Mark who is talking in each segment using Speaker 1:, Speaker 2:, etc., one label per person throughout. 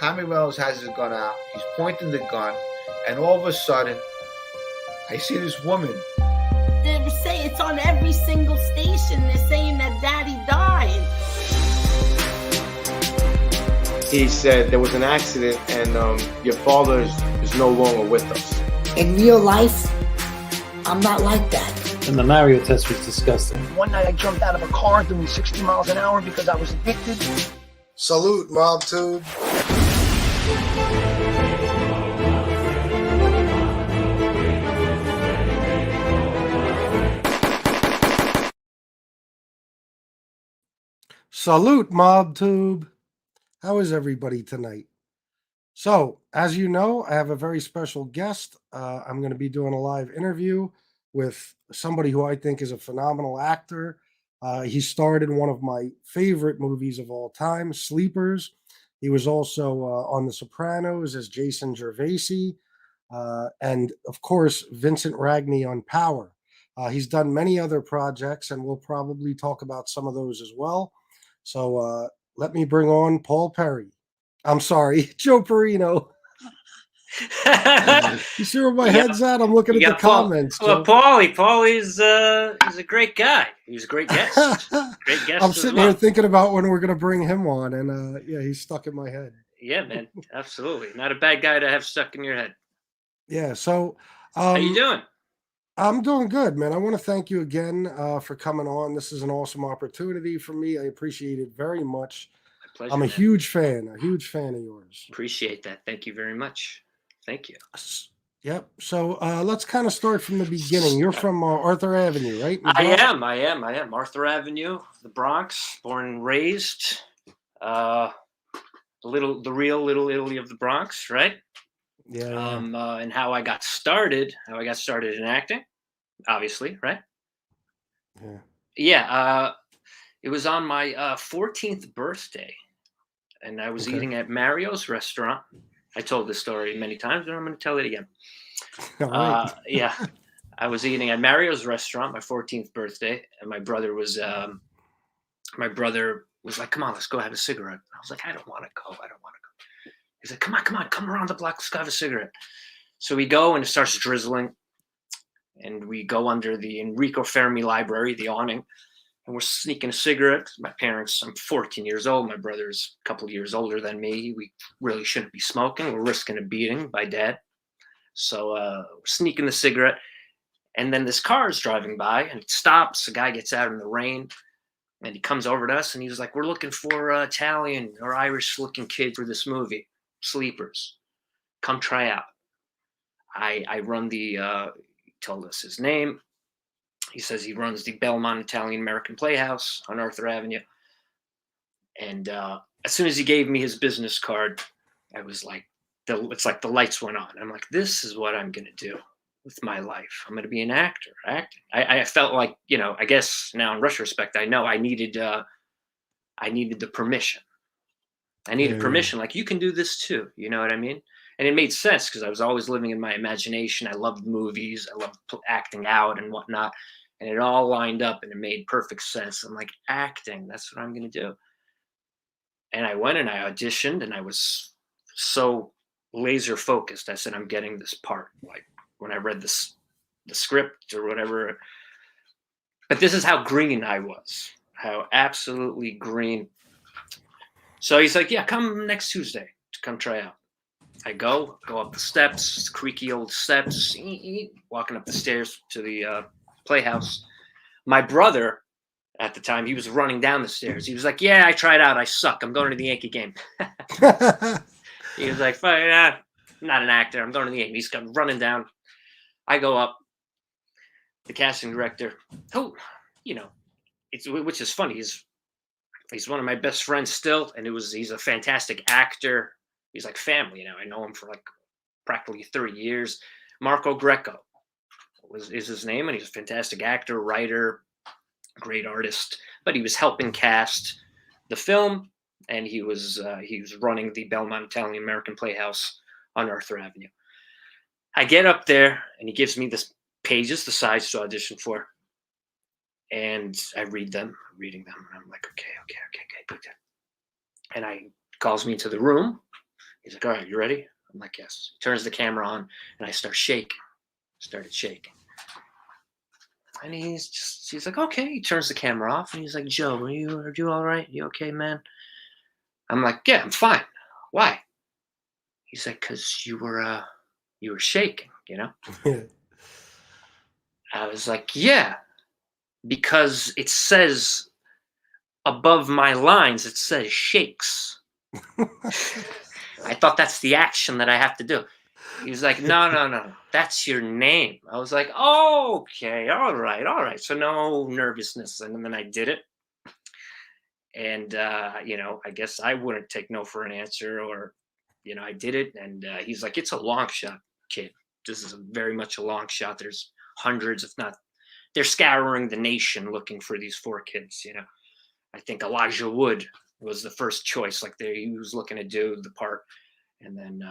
Speaker 1: Tommy Reynolds has his gun out. He's pointing the gun, and all of a sudden, I see this woman.
Speaker 2: They say it's on every single station. They're saying that Daddy died.
Speaker 3: He said there was an accident and your father is no longer with us.
Speaker 4: In real life, I'm not like that.
Speaker 5: And the Mario test was disgusting.
Speaker 6: One night I jumped out of a car doing 60 miles an hour because I was addicted.
Speaker 7: Salute, Mob Tube.
Speaker 8: Salute, Mob Tube. How is everybody tonight? So, as you know, I have a very special guest. I'm going to be doing a live interview with somebody who I think is a phenomenal actor. He starred in one of my favorite movies of all time, Sleepers. He was also on The Sopranos as Jason Gervaisi. And, of course, Vincent Ragney on Power. He's done many other projects, and we'll probably talk about some of those as well. So let me bring on Paul Perry. I'm sorry, Joe Perrino. You see where my head's at? I'm looking at the comments.
Speaker 9: Well, Paulie's he's a great guy. He's a great guest. Great guest.
Speaker 8: I'm sitting here thinking about when we're going to bring him on, and yeah, he's stuck in my head.
Speaker 9: Yeah, man, absolutely. Not a bad guy to have stuck in your head.
Speaker 8: Yeah. So,
Speaker 9: how you doing?
Speaker 8: I'm doing good, man. I want to thank you again for coming on. This is an awesome opportunity for me. I appreciate it very much.
Speaker 9: My pleasure.
Speaker 8: I'm a huge fan of yours.
Speaker 9: Appreciate that. Thank you very much. Thank you.
Speaker 8: Yep. So let's kind of start from the beginning. You're from Arthur Avenue, right?
Speaker 9: I am. Arthur Avenue, the Bronx, born and raised. The real Little Italy of the Bronx, right?
Speaker 8: Yeah.
Speaker 9: And how I got started in acting, obviously, right?
Speaker 8: Yeah.
Speaker 9: Yeah. It was on my 14th birthday, and I was eating at Mario's restaurant. I told this story many times, and I'm going to tell it again.
Speaker 8: Right.
Speaker 9: Yeah. I was eating at Mario's restaurant, my 14th birthday, and my brother was like, "Come on, let's go have a cigarette." I was like, I don't want to go. He's like, come on, come around the block, let's go have a cigarette. So we go, and it starts drizzling, and we go under the Enrico Fermi Library, the awning, and we're sneaking a cigarette. My parents, I'm 14 years old. My brother's a couple of years older than me. We really shouldn't be smoking. We're risking a beating by Dad. So we're sneaking the cigarette, and then this car is driving by, and it stops. The guy gets out in the rain, and he comes over to us, and he's like, "We're looking for Italian or Irish-looking kids for this movie. Sleepers, come try out." I run the he told us his name. He says he runs the Belmont Italian American Playhouse on Arthur Avenue. And as soon as he gave me his business card, I was like, it's like the lights went on. I'm like, this is what I'm going to do with my life. I'm going to be an actor. Acting. I felt like, I guess now in retrospect, I know I needed the permission. I needed permission. Like, you can do this too. You know what I mean? And it made sense because I was always living in my imagination. I loved movies. I loved acting out and whatnot. And it all lined up and it made perfect sense. I'm like, acting, that's what I'm going to do. And I went and I auditioned, and I was so laser focused. I said, I'm getting this part. Like, when I read the script or whatever. But this is how green I was. How absolutely green. So he's like, yeah, come next Tuesday to come try out. I go up the steps, creaky old steps, walking up the stairs to the playhouse. My brother, at the time, he was running down the stairs. He was like, yeah, I tried out. I suck. I'm going to the Yankee game. He was like, I'm not an actor. I'm going to the game. He's come running down. I go up. The casting director, which is funny. He's one of my best friends still, and he's a fantastic actor. He's like family, I know him for like practically 30 years. Marco Greco is his name, and he's a fantastic actor, writer, great artist. But he was helping cast the film, and he was running the Belmont Italian American Playhouse on Arthur Avenue. I get up there, and he gives me the pages, the size to audition for. And I reading them, and I'm like, okay, good. And calls me into the room, He's like, all right, you ready? I'm like, yes. He turns the camera on, and I started shaking. And he's like, okay. He turns the camera off, and he's like, Joe, are you all right? You okay, man? I'm like, yeah, I'm fine. Why? He's like, because you were shaking, you know? I was like, yeah, because it says above my lines, it says shakes. I thought that's the action that I have to do. He was like, no, that's your name. I was like, oh, okay, all right. So no nervousness. And then I did it. And, I guess I wouldn't take no for an answer, or, I did it. And he's like, it's a long shot, kid. This is very much a long shot. There's hundreds, if not, they're scouring the nation looking for these 4 kids, I think Elijah Wood was the first choice. Like he was looking to do the part. And then,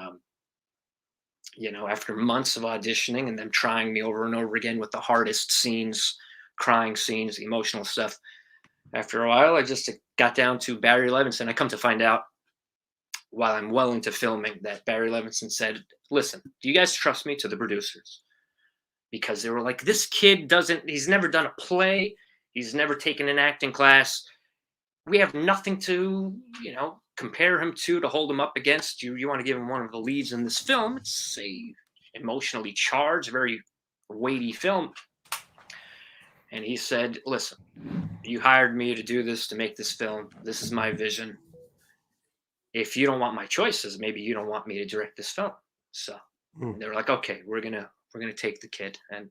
Speaker 9: after months of auditioning and them trying me over and over again with the hardest scenes, crying scenes, emotional stuff, after a while, I just got down to Barry Levinson. I come to find out while I'm well into filming that Barry Levinson said, listen, do you guys trust me, to the producers? Because they were like, this kid he's never done a play. He's never taken an acting class. We have nothing to, compare him to hold him up against. You want to give him one of the leads in this film. It's a emotionally charged, very weighty film. And he said, listen, you hired me to do this, to make this film. This is my vision. If you don't want my choices, maybe you don't want me to direct this film. So they were like, okay, we're gonna take the kid, and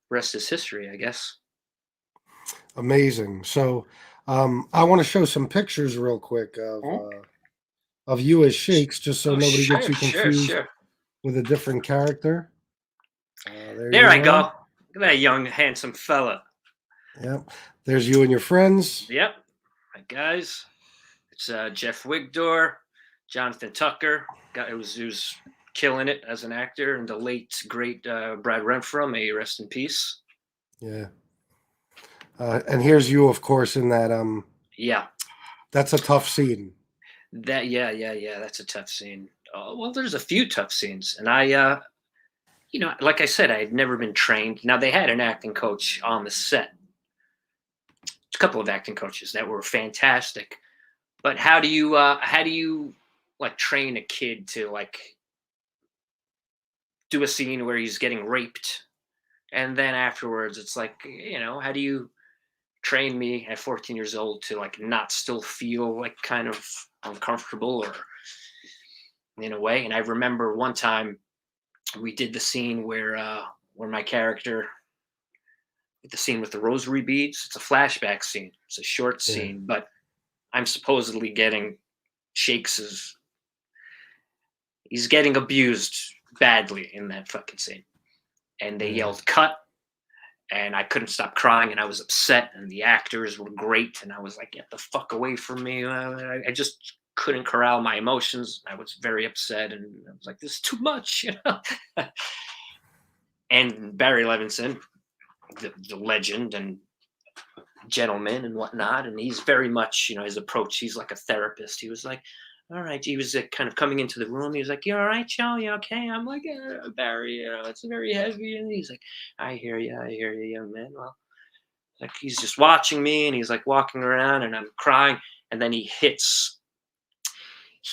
Speaker 9: rest is history, I guess.
Speaker 8: Amazing. So I want to show some pictures real quick of you as Shakes, just so nobody gets you confused with a different character.
Speaker 9: There I go. Look at that young, handsome fella.
Speaker 8: Yep. There's you and your friends.
Speaker 9: Yep. My guys. It's Jeff Wigdor, Jonathan Tucker. Who's killing it as an actor, and the late, great Brad Renfrow. May he rest in peace.
Speaker 8: Yeah. And here's you, of course, in that.
Speaker 9: Yeah.
Speaker 8: That's a tough scene.
Speaker 9: Yeah. That's a tough scene. Well, there's a few tough scenes, and I, like I said, I had never been trained. Now, they had an acting coach on the set. A couple of acting coaches that were fantastic. But how do you like train a kid to like do a scene where he's getting raped, and then afterwards it's like, how do you train me at 14 years old to like not still feel like kind of uncomfortable, or in a way? And I remember one time we did the scene where my character, the scene with the rosary beads, it's a flashback scene. It's a short scene, but I'm supposedly getting Shakes' he's getting abused badly in that fucking scene. And they yelled cut, and I couldn't stop crying, and I was upset, and the actors were great, and I was like, get the fuck away from me. I just couldn't corral my emotions. I was very upset, and I was like, this is too much, And Barry Levinson, the legend and gentleman and whatnot, and he's very much, his approach, he's like a therapist. He was like, all right, he was kind of coming into the room. He was like, you all right, Joe? You okay? I'm like, Barry, it's very heavy. And he's like, I hear you, young man. Well, like, he's just watching me, and he's like walking around, and I'm crying. And then he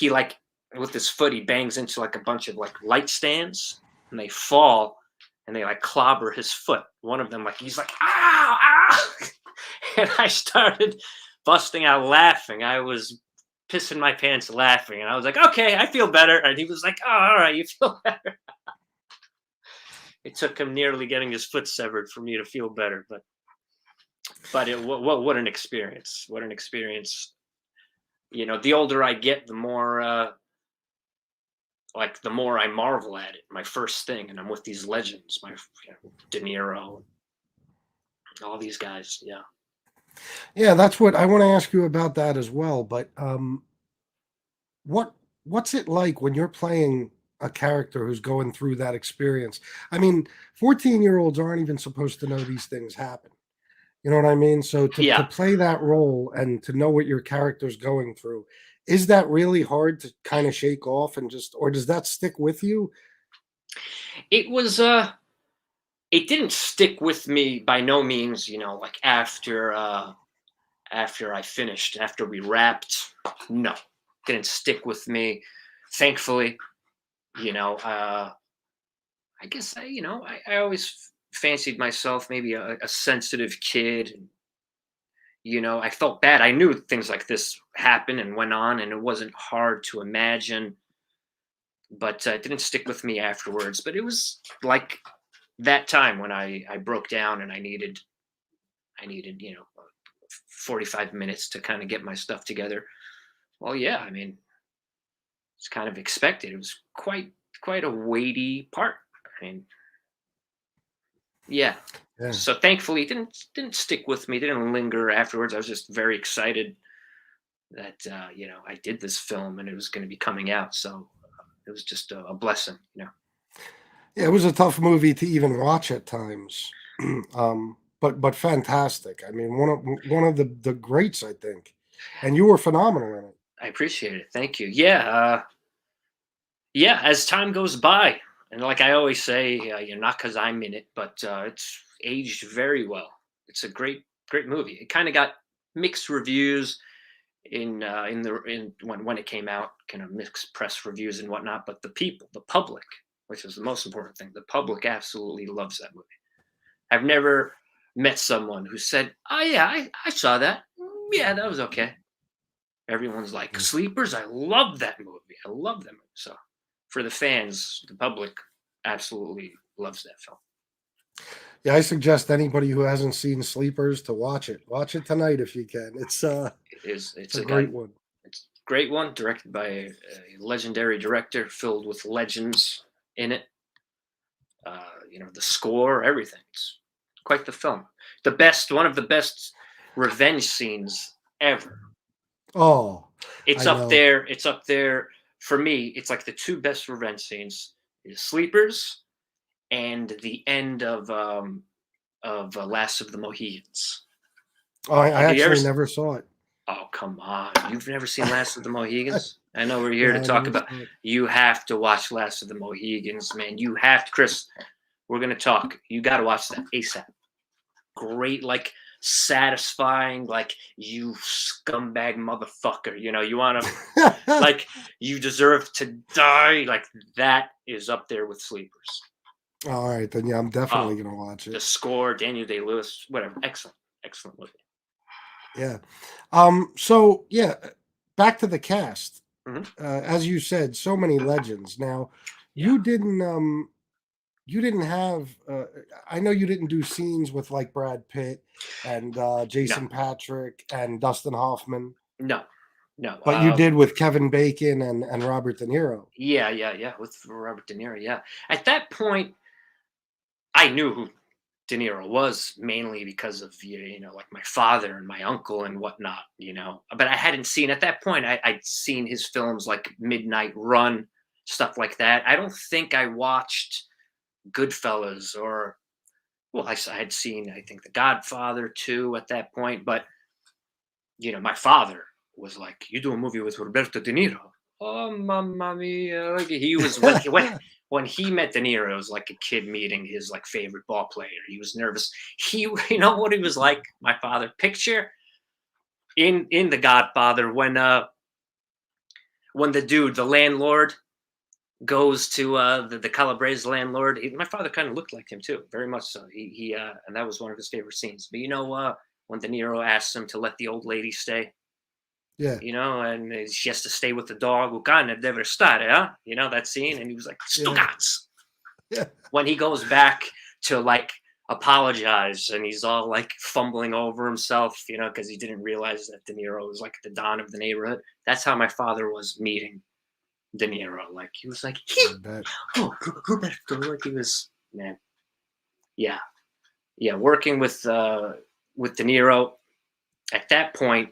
Speaker 9: like, with his foot, he bangs into like a bunch of like light stands, and they fall, and they like clobber his foot. One of them, like, he's like, ow, ow. And I started busting out laughing. I was pissing my pants laughing, and I was like, okay, I feel better. And he was like, oh, all right, you feel better. It took him nearly getting his foot severed for me to feel better, but what an experience. What an experience. The older I get, the more the more I marvel at it. My first thing, and I'm with these legends, De Niro, all these guys.
Speaker 8: Yeah, that's what I want to ask you about that as well. But what's it like when you're playing a character who's going through that experience? I mean, 14-year-olds aren't even supposed to know these things happen. You know what I mean? So to
Speaker 9: Yeah.
Speaker 8: play that role and to know what your character's going through, is that really hard to kind of shake off and just, or does that stick with you?
Speaker 9: It was it didn't stick with me by no means, you know, like after I finished, after we wrapped. No, didn't stick with me. Thankfully, you know, I guess I always fancied myself maybe a sensitive kid. And, you know, I felt bad. I knew things like this happened and went on, and it wasn't hard to imagine. But it didn't stick with me afterwards. But it was like that time when I broke down and I needed 45 minutes to kind of get my stuff together. Well, yeah, I mean, it's kind of expected. It was quite a weighty part. I mean, yeah.
Speaker 8: Yeah.
Speaker 9: So thankfully, it didn't stick with me. Didn't linger afterwards. I was just very excited that I did this film and it was going to be coming out. So it was just a blessing, you know.
Speaker 8: Yeah, it was a tough movie to even watch at times. But fantastic. I mean, one of the greats, I think. And you were phenomenal in it.
Speaker 9: I appreciate it. Thank you. Yeah. Yeah. As time goes by, and like I always say, not because I'm in it, but it's aged very well. It's a great movie. It kind of got mixed reviews in when it came out, kind of mixed press reviews and whatnot. But the public, which is the most important thing, the public absolutely loves that movie. I've never met someone who said, "Oh yeah, I saw that. Yeah, that was okay." Everyone's like, "Sleepers, I love that movie. I love that movie." So for the fans, the public absolutely loves that film.
Speaker 8: Yeah, I suggest anybody who hasn't seen Sleepers to watch it. Watch it tonight if you can. It's
Speaker 9: It's
Speaker 8: a great one.
Speaker 9: It's a great one, directed by a legendary director, filled with legends in it. The score, everything. It's quite the film. One of the best revenge scenes ever.
Speaker 8: Oh,
Speaker 9: It's
Speaker 8: I
Speaker 9: up
Speaker 8: know.
Speaker 9: there. It's up there for me. It's like the two best revenge scenes: is Sleepers and the end of Last of the Mohegans.
Speaker 8: Oh, I
Speaker 9: Have you ever
Speaker 8: actually
Speaker 9: s-
Speaker 8: never saw it.
Speaker 9: Oh, come on! You've never seen Last of the Mohegans? I know we're here
Speaker 8: No,
Speaker 9: to
Speaker 8: I
Speaker 9: talk
Speaker 8: never
Speaker 9: about.
Speaker 8: saw it.
Speaker 9: You have to watch Last of the Mohegans, man. You have to, Chris. We're gonna talk. You got to watch that ASAP. Great, like satisfying, like you scumbag motherfucker. You know, you want to like you deserve to die. Like that is up there with Sleepers.
Speaker 8: All right, then yeah, I'm definitely
Speaker 9: Oh,
Speaker 8: gonna watch
Speaker 9: The
Speaker 8: it.
Speaker 9: score, Daniel Day-Lewis, whatever. Excellent movie.
Speaker 8: Yeah. So yeah, back to the cast.
Speaker 9: Mhm.
Speaker 8: As you said, so many legends. Now,
Speaker 9: Yeah.
Speaker 8: you didn't have. I know you didn't do scenes with like Brad Pitt and Jason Patrick and Dustin Hoffman,
Speaker 9: No.
Speaker 8: but you did with Kevin Bacon and Robert De Niro.
Speaker 9: Yeah. With Robert De Niro. Yeah. At that point, I knew who De Niro was mainly because of like my father and my uncle and whatnot. But I hadn't seen at that point. I'd seen his films like Midnight Run, stuff like that. I don't think I watched Goodfellas or I had seen I think The Godfather too at that point. But my father was like, "You do a movie with Roberto De Niro." Oh, mamma mia! Like he was when he met De Niro, it was like a kid meeting his like favorite ball player. He was nervous. You know what he was like, my father. Picture in The Godfather when the dude, the landlord, goes to the Calabrese landlord. My father kind of looked like him too, very much so. He and that was one of his favorite scenes. But when De Niro asks him to let the old lady stay.
Speaker 8: Yeah.
Speaker 9: And she has to stay with the dog. Ukane deve stare, huh? That scene? And he was like, Stugats.
Speaker 8: Yeah.
Speaker 9: When he goes back to like apologize and he's all like fumbling over himself, because he didn't realize that De Niro was like the Don of the neighborhood. That's how my father was meeting De Niro. Like he was like, oh, Roberto. Like he was, man. Yeah. Working with De Niro at that point,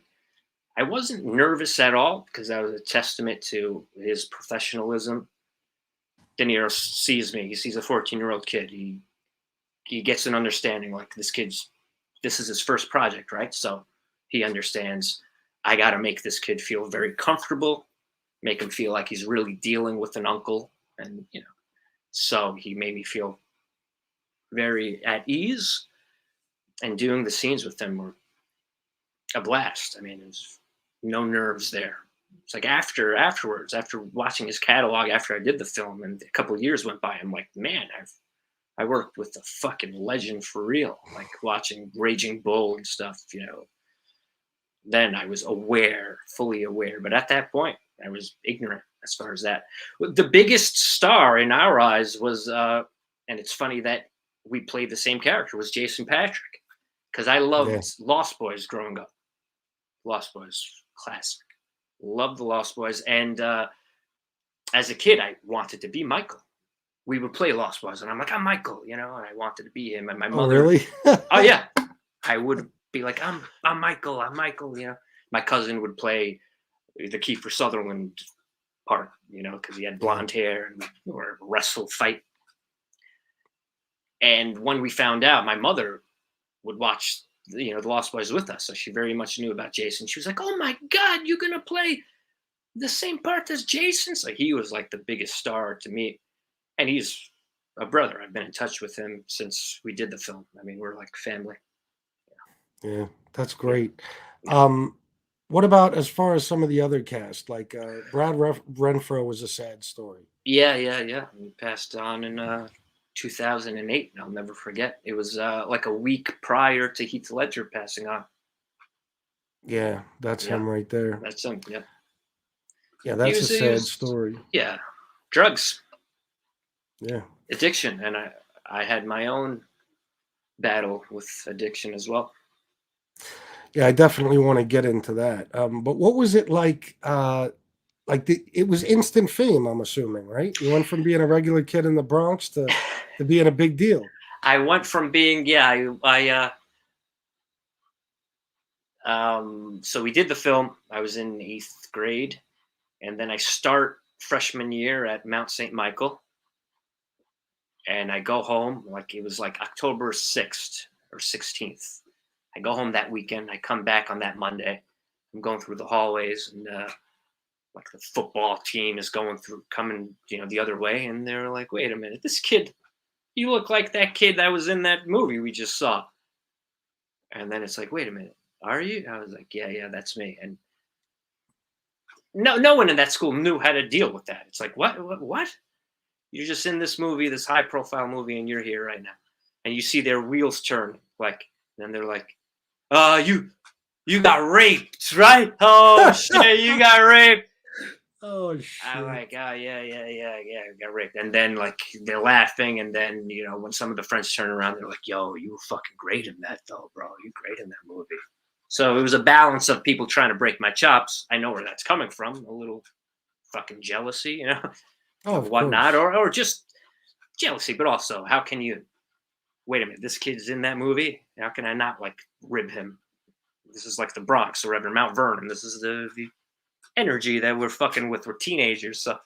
Speaker 9: I wasn't nervous at all because that was a testament to his professionalism. De Niro sees me. He sees a 14-year-old kid. He gets an understanding like this kid's this is his first project, right? So he understands I got to make this kid feel very comfortable, make him feel like he's really dealing with an uncle. And, you know, so he made me feel very at ease, and doing the scenes with him were a blast. I mean, there's no nerves there. It's like afterwards, after watching his catalog, after I did the film and a couple of years went by, I'm like, man, I worked with a fucking legend for real. Like watching Raging Bull and stuff, you know. Then I was aware, fully aware. But at that point, I was ignorant as far as that. The biggest star in our eyes was, and it's funny that we played the same character, was Jason Patrick. Because I loved Lost Boys growing up. Lost Boys, classic. Loved the Lost Boys. And as a kid, I wanted to be Michael. We would play Lost Boys, and I'm like, I'm Michael, you know, and I wanted to be him. And my mother,
Speaker 8: really?
Speaker 9: Oh yeah, I would be like, I'm Michael, you know. My cousin would play the Kiefer Sutherland part, you know, because he had blonde hair and or wrestle fight. And when we found out, my mother would watch, you know, the Lost Boys with us, so she very much knew about Jason. She was like, "Oh my God, you're gonna play the same part as Jason?" So he was like the biggest star to me. And he's a brother. I've been in touch with him since we did the film. I mean, we're like family.
Speaker 8: Yeah, that's great. What about as far as some of the other cast? Like Brad Renfrow was a sad story.
Speaker 9: Yeah. He passed on in 2008. And I'll never forget. It was like a week prior to Heath Ledger passing on.
Speaker 8: Yeah, that's him right there.
Speaker 9: That's him, yeah.
Speaker 8: Yeah, that's a sad story.
Speaker 9: Yeah, drugs.
Speaker 8: Yeah.
Speaker 9: Addiction. And I had my own battle with addiction as well.
Speaker 8: Yeah, I definitely want to get into that. But what was it like? It was instant fame, I'm assuming, right? You went from being a regular kid in the Bronx to being a big deal.
Speaker 9: I went from being, so we did the film. I was in 8th grade, and then I start freshman year at Mount St. Michael. And I go home, like it was like October 6th or 16th. I go home that weekend. I come back on that Monday. I'm going through the hallways, and like the football team is coming, you know, the other way. And they're like, wait a minute, this kid, you look like that kid that was in that movie we just saw. And then it's like, wait a minute, are you? I was like, yeah, that's me. And no one in that school knew how to deal with that. It's like, what? You're just in this movie, this high profile movie, and you're here right now. And you see their wheels turn, like, and they're like, you got raped, right? Oh shit, you got raped.
Speaker 8: Oh shit.
Speaker 9: I'm like, oh yeah, I got raped. And then like they're laughing, and then, you know, when some of the friends turn around, they're like, yo, you were fucking great in that though, bro. You great in that movie. So it was a balance of people trying to break my chops. I know where that's coming from, a little fucking jealousy, you know. Whatnot, or just jealousy, but also how can you wait a minute, this kid's in that movie, how can I not like rib him? This is like the Bronx or ever Mount Vernon. This is the energy that we're fucking with. We're teenagers, so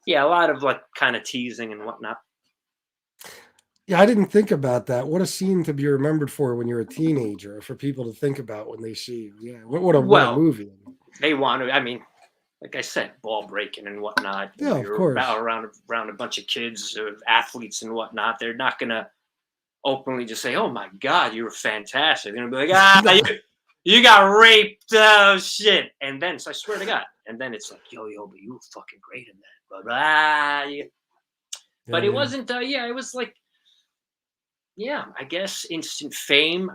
Speaker 9: yeah, a lot of like kind of teasing and whatnot.
Speaker 8: Yeah, I didn't think about that. What a scene to be remembered for when you're a teenager, for people to think about when they see you. Yeah, what a movie.
Speaker 9: They want to, I mean, like I said, ball breaking and whatnot.
Speaker 8: Yeah,
Speaker 9: you're
Speaker 8: of course.
Speaker 9: Around a bunch of kids, athletes and whatnot. They're not gonna openly just say, "Oh my God, you were fantastic." They're gonna be like, you got raped, oh shit. And then, so I swear to God, and then it's like, yo, but you were fucking great in that. Blah, blah. Yeah. But it wasn't. It was like, I guess instant fame.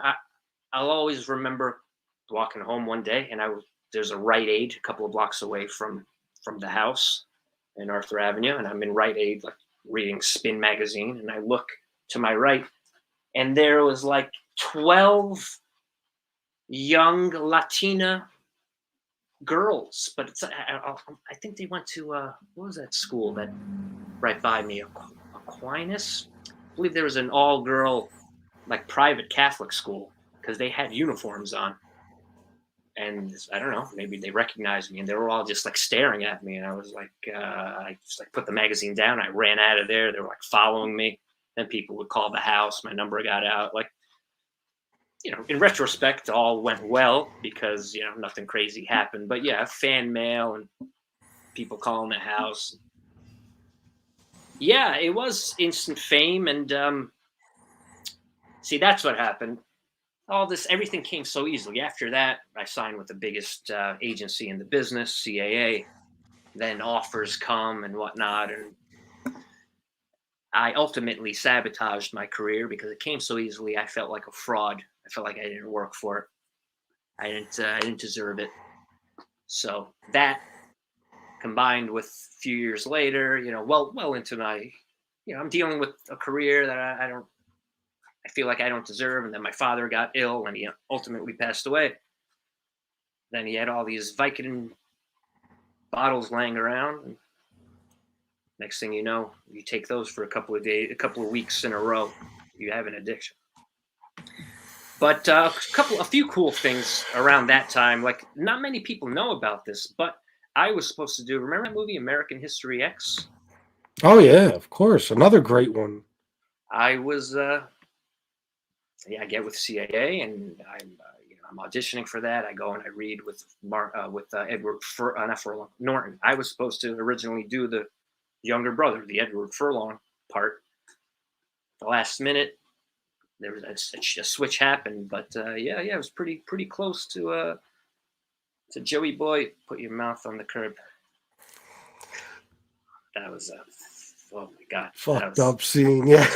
Speaker 9: I'll always remember walking home one day, and there's a Rite Aid a couple of blocks away from the house in Arthur Avenue. And I'm in Rite Aid, like reading Spin magazine. And I look to my right, and there was like 12 young Latina girls. But it's, I think they went to, what was that school that right by me? Aquinas? I believe there was an all-girl, like private Catholic school, because they had uniforms on. And I don't know, maybe they recognized me, and they were all just like staring at me. And I was like, I just like put the magazine down. I ran out of there. They were like following me. Then people would call the house. My number got out. Like, in retrospect, all went well because nothing crazy happened. But yeah, fan mail and people calling the house. Yeah, it was instant fame, and see, that's what happened. Everything came so easily. After that, I signed with the biggest agency in the business, CAA. Then offers come and whatnot, and I ultimately sabotaged my career because it came so easily. I felt like a fraud. I felt like I didn't work for it. I didn't deserve it. So that, combined with a few years later, well into my, I'm dealing with a career that I feel like I don't deserve. And then my father got ill and he ultimately passed away. Then he had all these Vicodin bottles laying around. And next thing you know, you take those for a couple of weeks in a row, you have an addiction. But a few cool things around that time. Like, not many people know about this, but I was supposed to do. Remember that movie American History X?
Speaker 8: Oh yeah, of course, another great one.
Speaker 9: I was, I get with CAA, and I'm auditioning for that. I go and I read with Edward Norton. I was supposed to originally do the younger brother, the Edward Furlong part. The last minute, there was a switch happened, but it was pretty close to Joey Boy. Put your mouth on the curb. That was oh my god,
Speaker 8: fucked up scene. Yeah.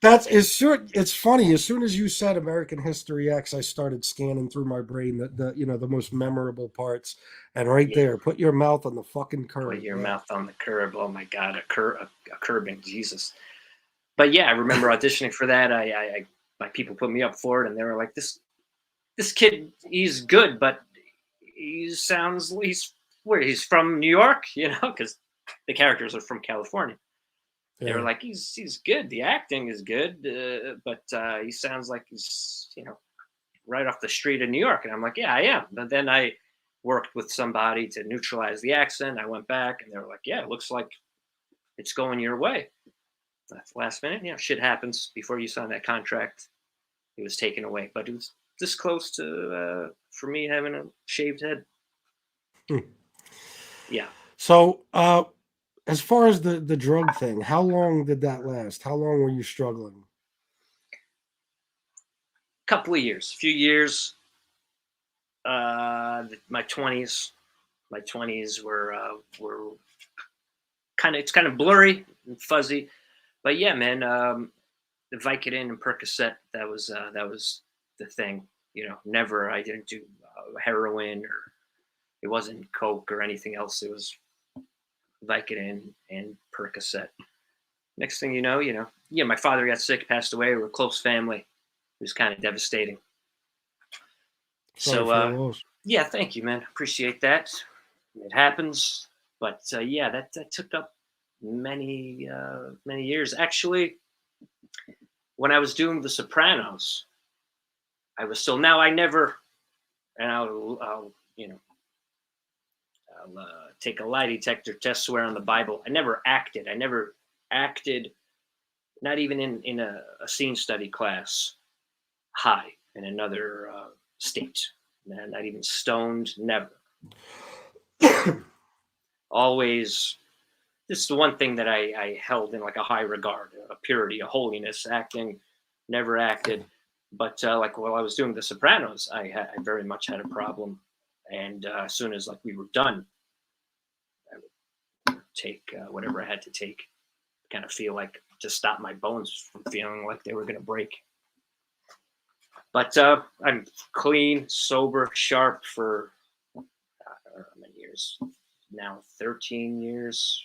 Speaker 8: It's funny. As soon as you said American History X, I started scanning through my brain the most memorable parts, and there, put your mouth on the fucking curb.
Speaker 9: Put your mouth on the curb. Oh my god, a curbing, Jesus. But yeah, I remember auditioning for that. My people put me up for it, and they were like, "This kid, he's good, but he's from New York, because the characters are from California." They were like, he's good. The acting is good, but he sounds like he's, right off the street of New York. And I'm like, yeah, I am. But then I worked with somebody to neutralize the accent. I went back, and they were like, yeah, it looks like it's going your way. That's last minute. Shit happens. Before you sign that contract, it was taken away. But it was this close to, for me, having a shaved head. Yeah.
Speaker 8: So, as far as the drug thing, how long did that last? How long were you struggling?
Speaker 9: Couple of years, few years. My 20s were kind of blurry and fuzzy, but yeah, man, the Vicodin and Percocet, that was the thing. Never, I didn't do heroin, or it wasn't coke or anything else. It was Vicodin and Percocet. Next thing you know, my father got sick, passed away. We were a close family. It was kind of devastating. Yeah, thank you, man. Appreciate that. It happens, but that took up many years. Actually, when I was doing The Sopranos, I was still. Now I never, and I'll take a lie detector test, swear on the Bible. I never acted. Not even in a scene study class high in another state. Not even stoned, never. Always, this is the one thing that I held in like a high regard, a purity, a holiness. Acting, never acted. But like while I was doing The Sopranos, I very much had a problem. And as soon as we were done, I would take whatever I had to take, kind of feel like to stop my bones from feeling like they were going to break. But I'm clean, sober, sharp for I don't know how many years now, 13 years.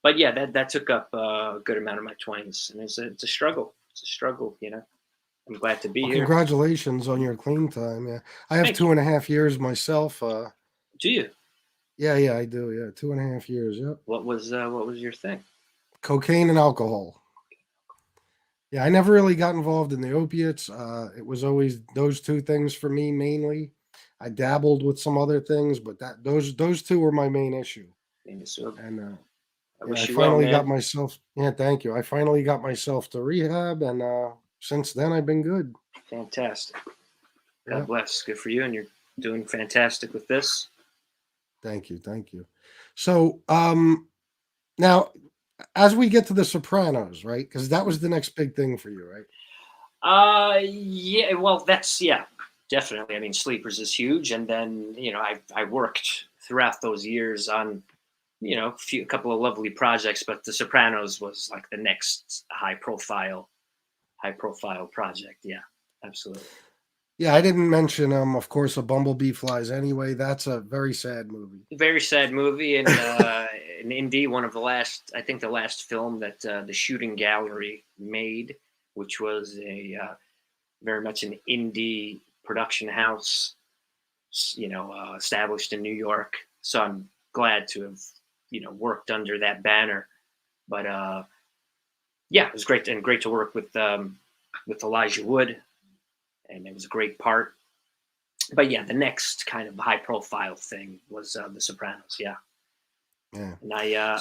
Speaker 9: But yeah, that took up a good amount of my 20s, and it's a struggle. It's a struggle, I'm glad to be here.
Speaker 8: Congratulations on your clean time. Yeah, I have 2.5 years myself.
Speaker 9: Do you?
Speaker 8: Yeah, I do. Yeah, 2.5 years. Yep.
Speaker 9: What was your thing?
Speaker 8: Cocaine and alcohol. Yeah, I never really got involved in the opiates. It was always those two things for me mainly. I dabbled with some other things, but those two were my main issue. And I finally got myself. Yeah, thank you. I finally got myself to rehab, and since then I've been good.
Speaker 9: Fantastic. God
Speaker 8: Yeah.
Speaker 9: bless. Good for you, and you're doing fantastic with this.
Speaker 8: Thank you. So, now as we get to the Sopranos, right? Because that was the next big thing for you, right?
Speaker 9: Yeah. Well, that's definitely. I mean, Sleepers is huge, and then I worked throughout those years on a couple of lovely projects, but the Sopranos was like the next high profile project. Yeah, absolutely.
Speaker 8: Yeah, I didn't mention, of course, A Bumblebee Flies Anyway. That's a very sad movie.
Speaker 9: Very sad movie, and an indie, one of the last, I think the last film that the Shooting Gallery made, which was a very much an indie production house, established in New York. So I'm glad to have, worked under that banner. But yeah, it was great to work with Elijah Wood, and it was a great part. But yeah, the next kind of high profile thing was The Sopranos. Yeah.
Speaker 8: Yeah.
Speaker 9: And I
Speaker 8: I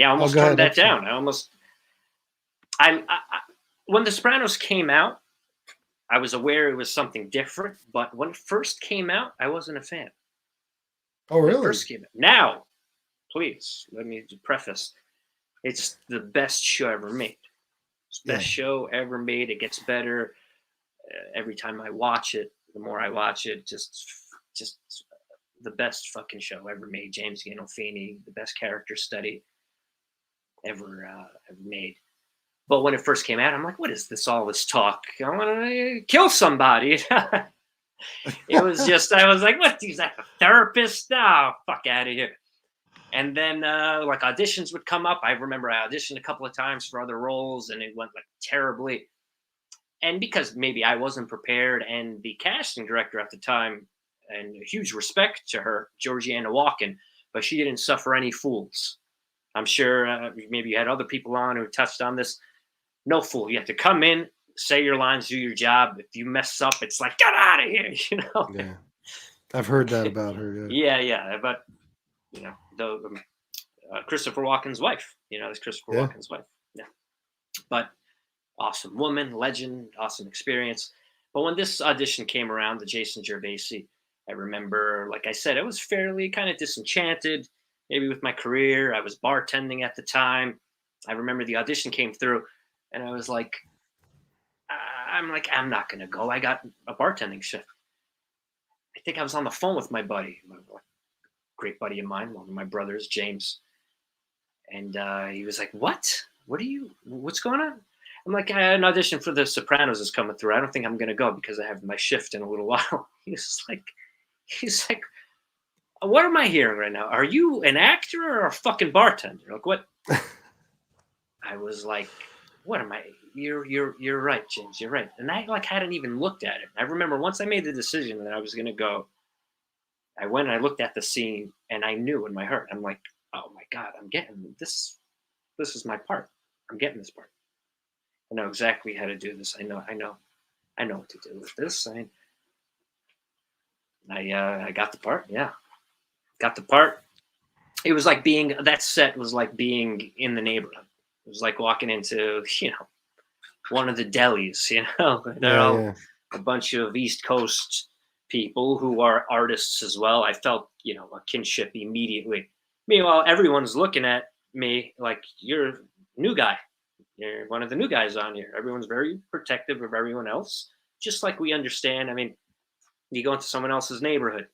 Speaker 9: almost
Speaker 8: go
Speaker 9: turned
Speaker 8: ahead,
Speaker 9: that down. I when The Sopranos came out, I was aware it was something different, but when it first came out, I wasn't a fan.
Speaker 8: Oh,
Speaker 9: When it
Speaker 8: really?
Speaker 9: first came out. Now, please let me preface: it's the best show ever made. It's the best show ever made. It gets better every time I watch it. The more I watch it, just the best fucking show ever made. James Gandolfini, the best character study ever made. But when it first came out, I'm like, what is this? All this talk? I want to kill somebody. It was just, I was like, what? He's like a therapist? No, fuck out of here. And then like auditions would come up. I remember I auditioned a couple of times for other roles, and it went like terribly. And because maybe I wasn't prepared, and the casting director at the time, and huge respect to her, Georgiana Walken, but she didn't suffer any fools. I'm sure maybe you had other people on who touched on this. No fool. You have to come in, say your lines, do your job. If you mess up, it's like, get out of here,
Speaker 8: Yeah. I've heard that about her. Yeah.
Speaker 9: Yeah. But, Christopher Walken's wife, that's Christopher Walken's wife. Yeah. But awesome woman, legend, awesome experience. But when this audition came around, the Jason Gervaisi, I remember, like I said, I was fairly kind of disenchanted, maybe with my career. I was bartending at the time. I remember the audition came through, and I was like, I'm not going to go. I got a bartending shift. I think I was on the phone with my buddy, great buddy of mine, one of my brothers, James. And he was like, what's going on? I'm like, an audition for The Sopranos is coming through. I don't think I'm going to go because I have my shift in a little while. He's like, what am I hearing right now? Are you an actor or a fucking bartender? Like, what? I was like, what am I? You're right, James. You're right. And I hadn't even looked at it. I remember once I made the decision that I was going to go, I went and I looked at the scene, and I knew in my heart, I'm like, oh my God, I'm getting this. This is my part. I'm getting this part. I know exactly how to do this. I know what to do with this. I got the part. Yeah. Got the part. It was like that set was like being in the neighborhood. It was like walking into, one of the delis, They're all a bunch of East Coast people who are artists as well. I felt, a kinship immediately. Meanwhile, everyone's looking at me like, you're a new guy. You're one of the new guys on here. Everyone's very protective of everyone else, just like we understand. I mean, you go into someone else's neighborhood,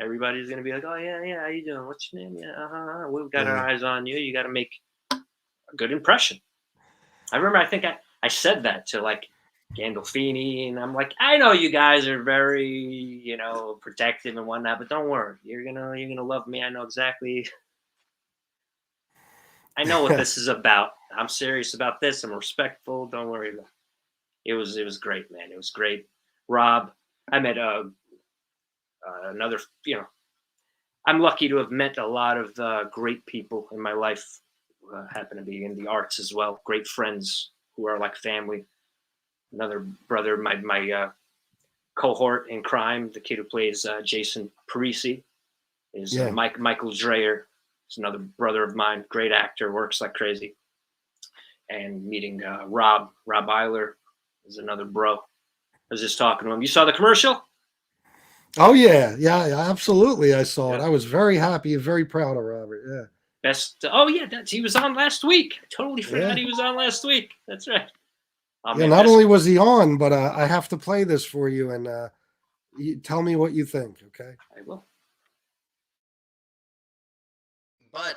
Speaker 9: everybody's going to be like, oh, yeah, how you doing? What's your name? Yeah, we've got our eyes on you. You got to make a good impression. I remember, I think I said that to like Gandolfini, and I'm like, I know you guys are very, protective and whatnot, but don't worry. You're gonna love me. I know exactly. I know what this is about. I'm serious about this. I'm respectful. Don't worry about it. It was great, man. It was great. Rob, I met another, I'm lucky to have met a lot of great people in my life who happen to be in the arts as well. Great friends who are like family. Another brother, my cohort in crime, the kid who plays Jason Parisi, is Michael Dreyer. He's another brother of mine, great actor, works like crazy. and meeting Rob Eiler is another bro. I was just talking to him. You saw the commercial?
Speaker 8: Oh yeah, absolutely. I saw it.
Speaker 9: Yeah.
Speaker 8: I was very happy and very proud of Robert. Yeah.
Speaker 9: Best. Oh yeah, he was on last week. I totally forgot
Speaker 8: Yeah.
Speaker 9: he was on last week. That's right. Oh,
Speaker 8: Yeah,
Speaker 9: man,
Speaker 8: not only was he on, but I have to play this for you, and you tell me what you think, okay?
Speaker 9: I will.
Speaker 10: But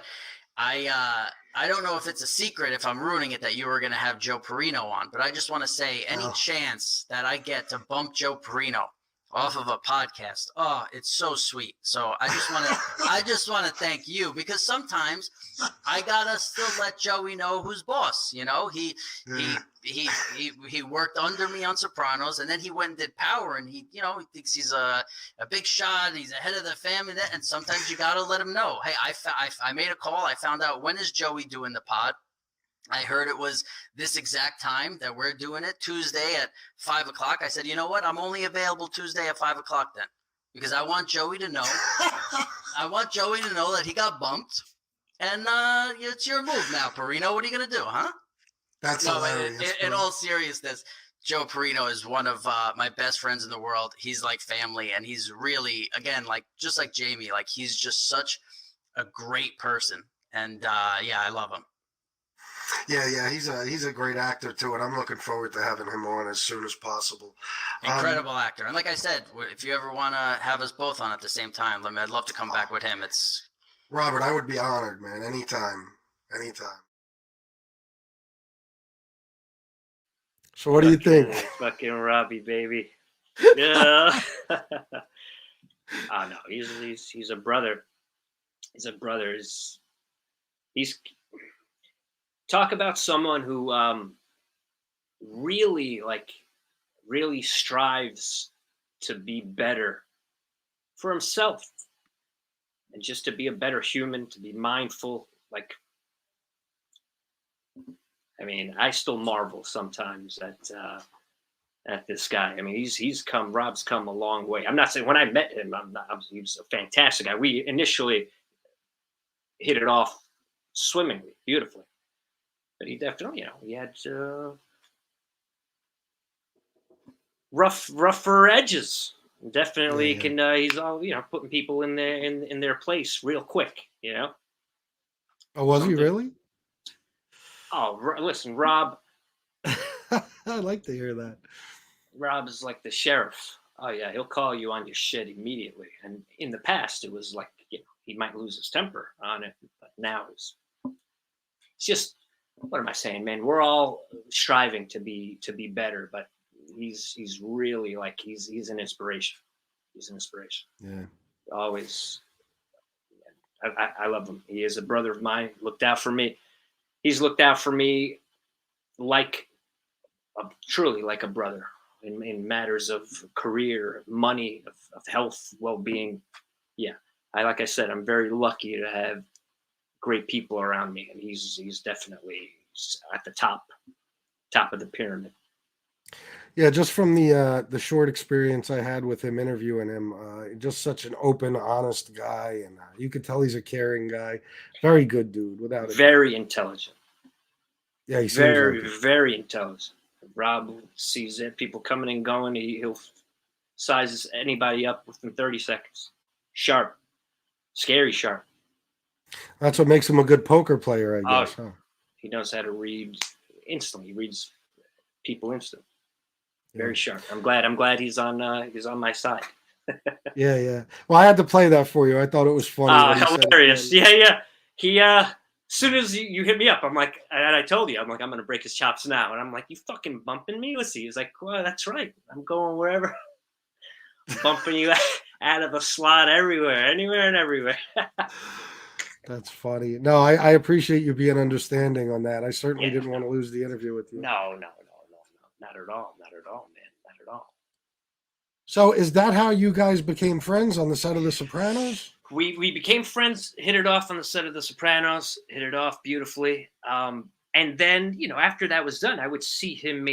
Speaker 10: I don't know if it's a secret if I'm ruining it that you were going to have Joe Perrino on, but I just want to say any chance that I get to bump Joe Perrino off of a podcast, oh, it's so sweet. So I just want to thank you, because sometimes I gotta still let Joey know who's boss. You know, he worked under me on Sopranos, and then he went and did Power, and he thinks he's a big shot, and he's ahead of the family. And sometimes you gotta let him know, hey, I made a call. I found out when is Joey doing the pod. I heard it was this exact time that we're doing it, Tuesday at 5 o'clock. I said, you know what? I'm only available Tuesday at 5 o'clock then, because I want Joey to know. I want Joey to know that he got bumped, and it's your move now, Perrino. What are you gonna do, huh?
Speaker 7: That's hilarious.
Speaker 10: In all seriousness, Joe Perrino is one of my best friends in the world. He's like family, and he's really, again, just like Jamie, he's just such a great person, and I love him.
Speaker 7: Yeah, he's a great actor too, and I'm looking forward to having him on as soon as possible.
Speaker 10: Incredible actor, and like I said, if you ever want to have us both on at the same time, I'd love to come back with him. It's
Speaker 7: Robert, I would be honored, man. Anytime.
Speaker 8: So what do you think?
Speaker 9: Fucking Robbie, baby. Yeah. Oh no, he's a brother. He's a brother. He's talk about someone who really strives to be better for himself, and just to be a better human, to be mindful. I still marvel sometimes at this guy. I mean, Rob's come a long way. I'm not saying when I met him, he was a fantastic guy. We initially hit it off swimmingly, beautifully. But he definitely, he had rougher edges. Definitely can. He's all putting people in their place real quick.
Speaker 8: Oh, was he really?
Speaker 9: Oh, listen, Rob.
Speaker 8: I'd like to hear that.
Speaker 9: Rob is like the sheriff. Oh yeah, he'll call you on your shit immediately. And in the past, it was like he might lose his temper on it, but now it's just. What am I saying, man? We're all striving to be better, but he's really he's an inspiration. He's an inspiration.
Speaker 8: Yeah.
Speaker 9: Always. I love him. He is a brother of mine. Looked out for me. He's looked out for me truly like a brother in matters of career, money, of health, well-being. Yeah. Like I said, I'm very lucky to have great people around me, and he's definitely at the top of the pyramid.
Speaker 8: Yeah, just from the short experience I had with him, interviewing him, just such an open, honest guy, and you could tell he's a caring guy. Very good dude, without it.
Speaker 9: Very intelligent.
Speaker 8: Yeah, he's
Speaker 9: very intelligent. Rob sees it, people coming and going. He'll size anybody up within 30 seconds. Sharp, scary sharp.
Speaker 8: That's what makes him a good poker player, I guess. Huh?
Speaker 9: He knows how to read instantly. He reads people instantly. Very sharp. I'm glad he's on my side.
Speaker 8: Yeah. Well, I had to play that for you. I thought it was funny.
Speaker 9: Hilarious. Yeah. He as soon as you hit me up, I'm like, and I told you, I'm like, I'm gonna break his chops now. And I'm like, you fucking bumping me? Let's see. He's like, well, that's right. I'm going wherever. Bumping you out of a slot everywhere, anywhere and everywhere.
Speaker 8: That's funny. No, I appreciate you being understanding on that. I certainly didn't want to lose the interview with you.
Speaker 9: No. Not at all, man. Not at all.
Speaker 8: So is that how you guys became friends, on the set of The Sopranos?
Speaker 9: We became friends, hit it off on the set of The Sopranos, hit it off beautifully. And then, after that was done, I would see him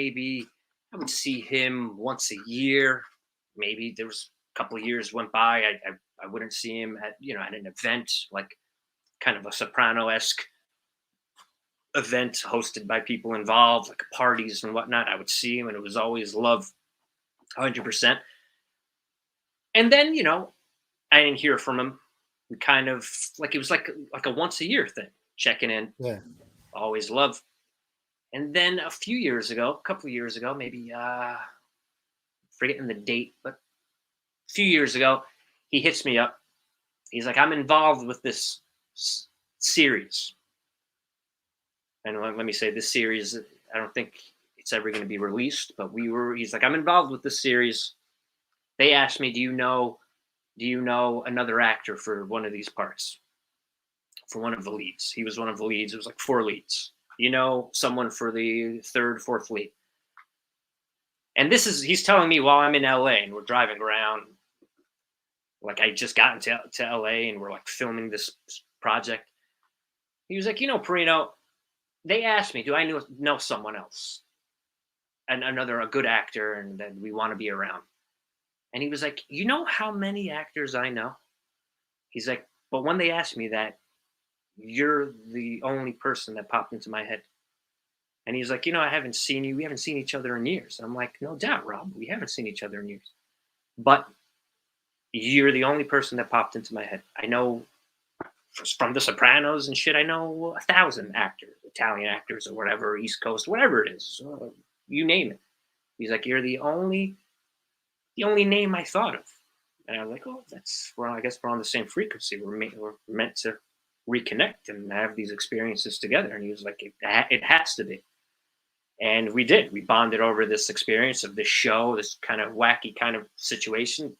Speaker 9: once a year. Maybe there was a couple of years went by. I wouldn't see him at an event, like kind of a Soprano-esque event hosted by people involved, like parties and whatnot, I would see him, and it was always love, 100%. And then, I didn't hear from him. We kind of like, it was like a once a year thing, checking in.
Speaker 8: Yeah.
Speaker 9: Always love. And then a couple of years ago, maybe forgetting the date, but a few years ago, he hits me up. He's like, I'm involved with this series. And let me say, this series, I don't think it's ever going to be released, but he's like, I'm involved with this series. They asked me, do you know another actor for one of these parts? For one of the leads. He was one of the leads. It was like 4 leads. Someone for the 3rd, 4th lead. And he's telling me while I'm in LA and we're driving around. Like, I just got to LA and we're like filming this project. He was like, Perrino, they asked me, do I know someone else? And a good actor and that we want to be around. And he was like, you know how many actors I know? He's like, but when they asked me that, you're the only person that popped into my head. And he's like, I haven't seen you. We haven't seen each other in years. And I'm like, no doubt, Rob. We haven't seen each other in years. But you're the only person that popped into my head. I know from the Sopranos and shit, I know 1,000 actors, Italian actors or whatever, East Coast, whatever it is. You name it. He's like, you're the only name I thought of. And I was like, I guess we're on the same frequency. We're meant to reconnect and have these experiences together. And he was like, it has to be. And we did. We bonded over this experience of this show, this kind of wacky kind of situation.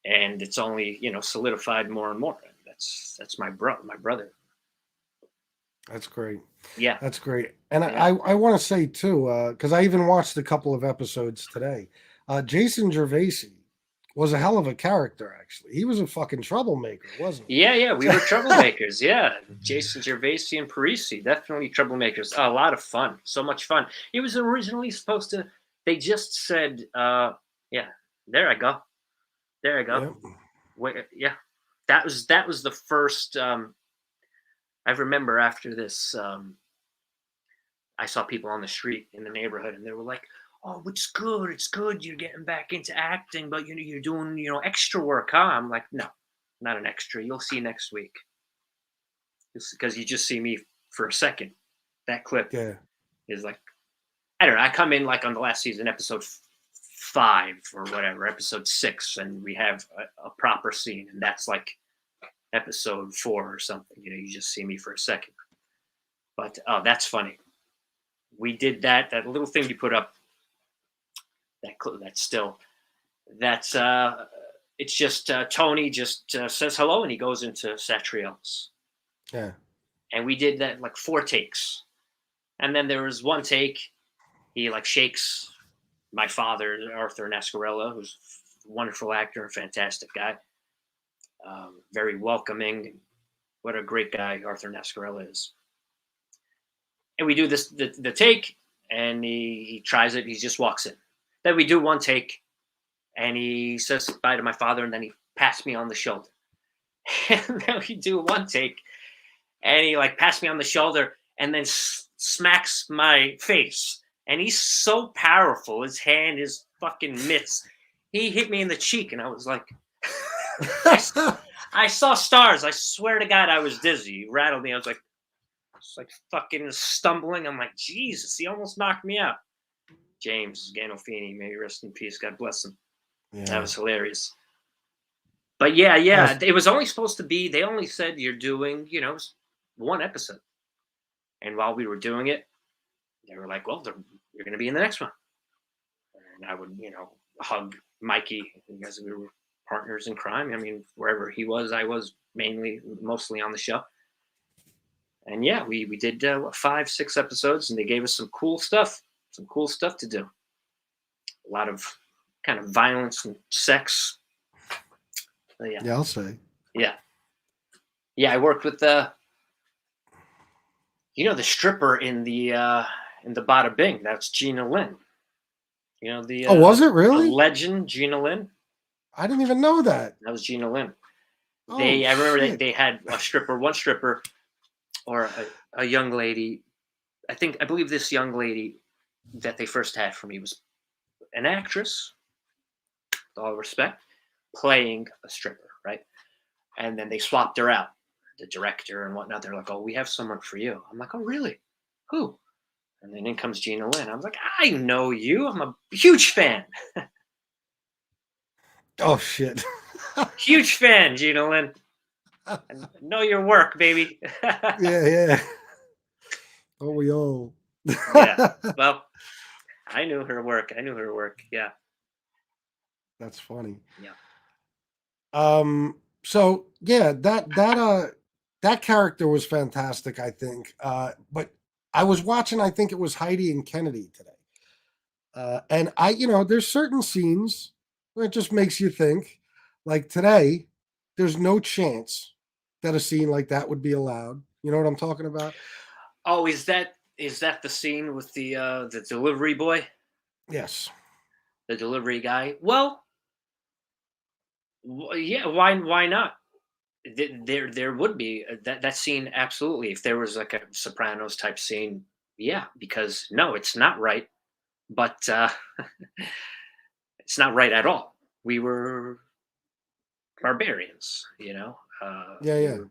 Speaker 9: And it's only, solidified more and more. And that's my brother.
Speaker 8: That's great.
Speaker 9: Yeah.
Speaker 8: That's great. And I want to say too, because I even watched a couple of episodes today. Jason Gervaisi was a hell of a character, actually. He was a fucking troublemaker, wasn't he?
Speaker 9: Yeah, we were troublemakers. Yeah. Jason Gervaisi and Parisi, definitely troublemakers. A lot of fun. So much fun. It was originally supposed to, they just said, there I go. There I go.
Speaker 8: Yep.
Speaker 9: Wait, yeah. That was the first, I remember after this, I saw people on the street in the neighborhood and they were like, oh, it's good. You're getting back into acting, but you're doing, extra work, huh? I'm like, no, not an extra. You'll see next week. Because you just see me for a second. That clip is like, I don't know. I come in like on the last season, episode 5 or whatever, episode 6, and we have a proper scene, and that's like episode 4 or something. You just see me for a second. But that's funny. We did that little thing you put up. It's just Tony just says hello and he goes into Satriel's.
Speaker 8: Yeah.
Speaker 9: And we did that like 4 takes. And then there was one take, he like shakes my father, Arthur Nascarella, who's a wonderful actor, a fantastic guy. Very welcoming. What a great guy Arthur Nascarella is. And we do the take and he tries it. He just walks in. Then we do one take, and he says bye to my father, and then he pats me on the shoulder. And then we do one take, and he like passed me on the shoulder, and then smacks my face. And he's so powerful. His hand, his fucking mitts. He hit me in the cheek, and I was like, I saw stars. I swear to God, I was dizzy. He rattled me. I was like fucking stumbling. I'm like, Jesus, he almost knocked me out. James Gandolfini, may he rest in peace. God bless him. Yeah. That was hilarious. But yeah, it was only supposed to be, they only said you're doing, 1 episode. And while we were doing it, they were like, well, you're going to be in the next one. And I would, hug Mikey because we were partners in crime. I mean, wherever he was, I was mostly on the show. And yeah, we did 5, 6 episodes, and they gave us some cool stuff to do. A lot of kind of violence and sex.
Speaker 8: Yeah, I'll say.
Speaker 9: Yeah. I worked with the stripper in the Bada Bing. That's Gina Lynn.
Speaker 8: Was it really?
Speaker 9: The legend Gina Lynn.
Speaker 8: I didn't even know that.
Speaker 9: That was Gina Lynn.
Speaker 8: Oh,
Speaker 9: I remember they had one stripper or a young lady. I believe this young lady that they first had for me was an actress, with all respect, playing a stripper, right? And then they swapped her out, the director and whatnot. They're like, "Oh, we have someone for you." I'm like, "Oh, really? Who?" And then in comes Gina Lynn. I was like, "I know you. I'm a huge fan.
Speaker 8: Oh shit.
Speaker 9: Huge fan, Gina Lynn. I know your work, baby."
Speaker 8: Yeah. Oh, we all.
Speaker 9: Yeah. Well, I knew her work. Yeah.
Speaker 8: That's funny.
Speaker 9: Yeah.
Speaker 8: So yeah, that character was fantastic, I think. But I was watching, I think it was Heidi and Kennedy today. And there's certain scenes where it just makes you think. Like today, there's no chance that a scene like that would be allowed. You know what I'm talking about?
Speaker 9: Oh, is that the scene with the delivery boy,
Speaker 8: Yes.
Speaker 9: the delivery guy? Well, yeah. Why not? There would be that scene, absolutely, if there was like a Sopranos type scene. Yeah, because no, it's not right. But it's not right at all. We were barbarians, you know. We
Speaker 8: Yeah.
Speaker 9: were,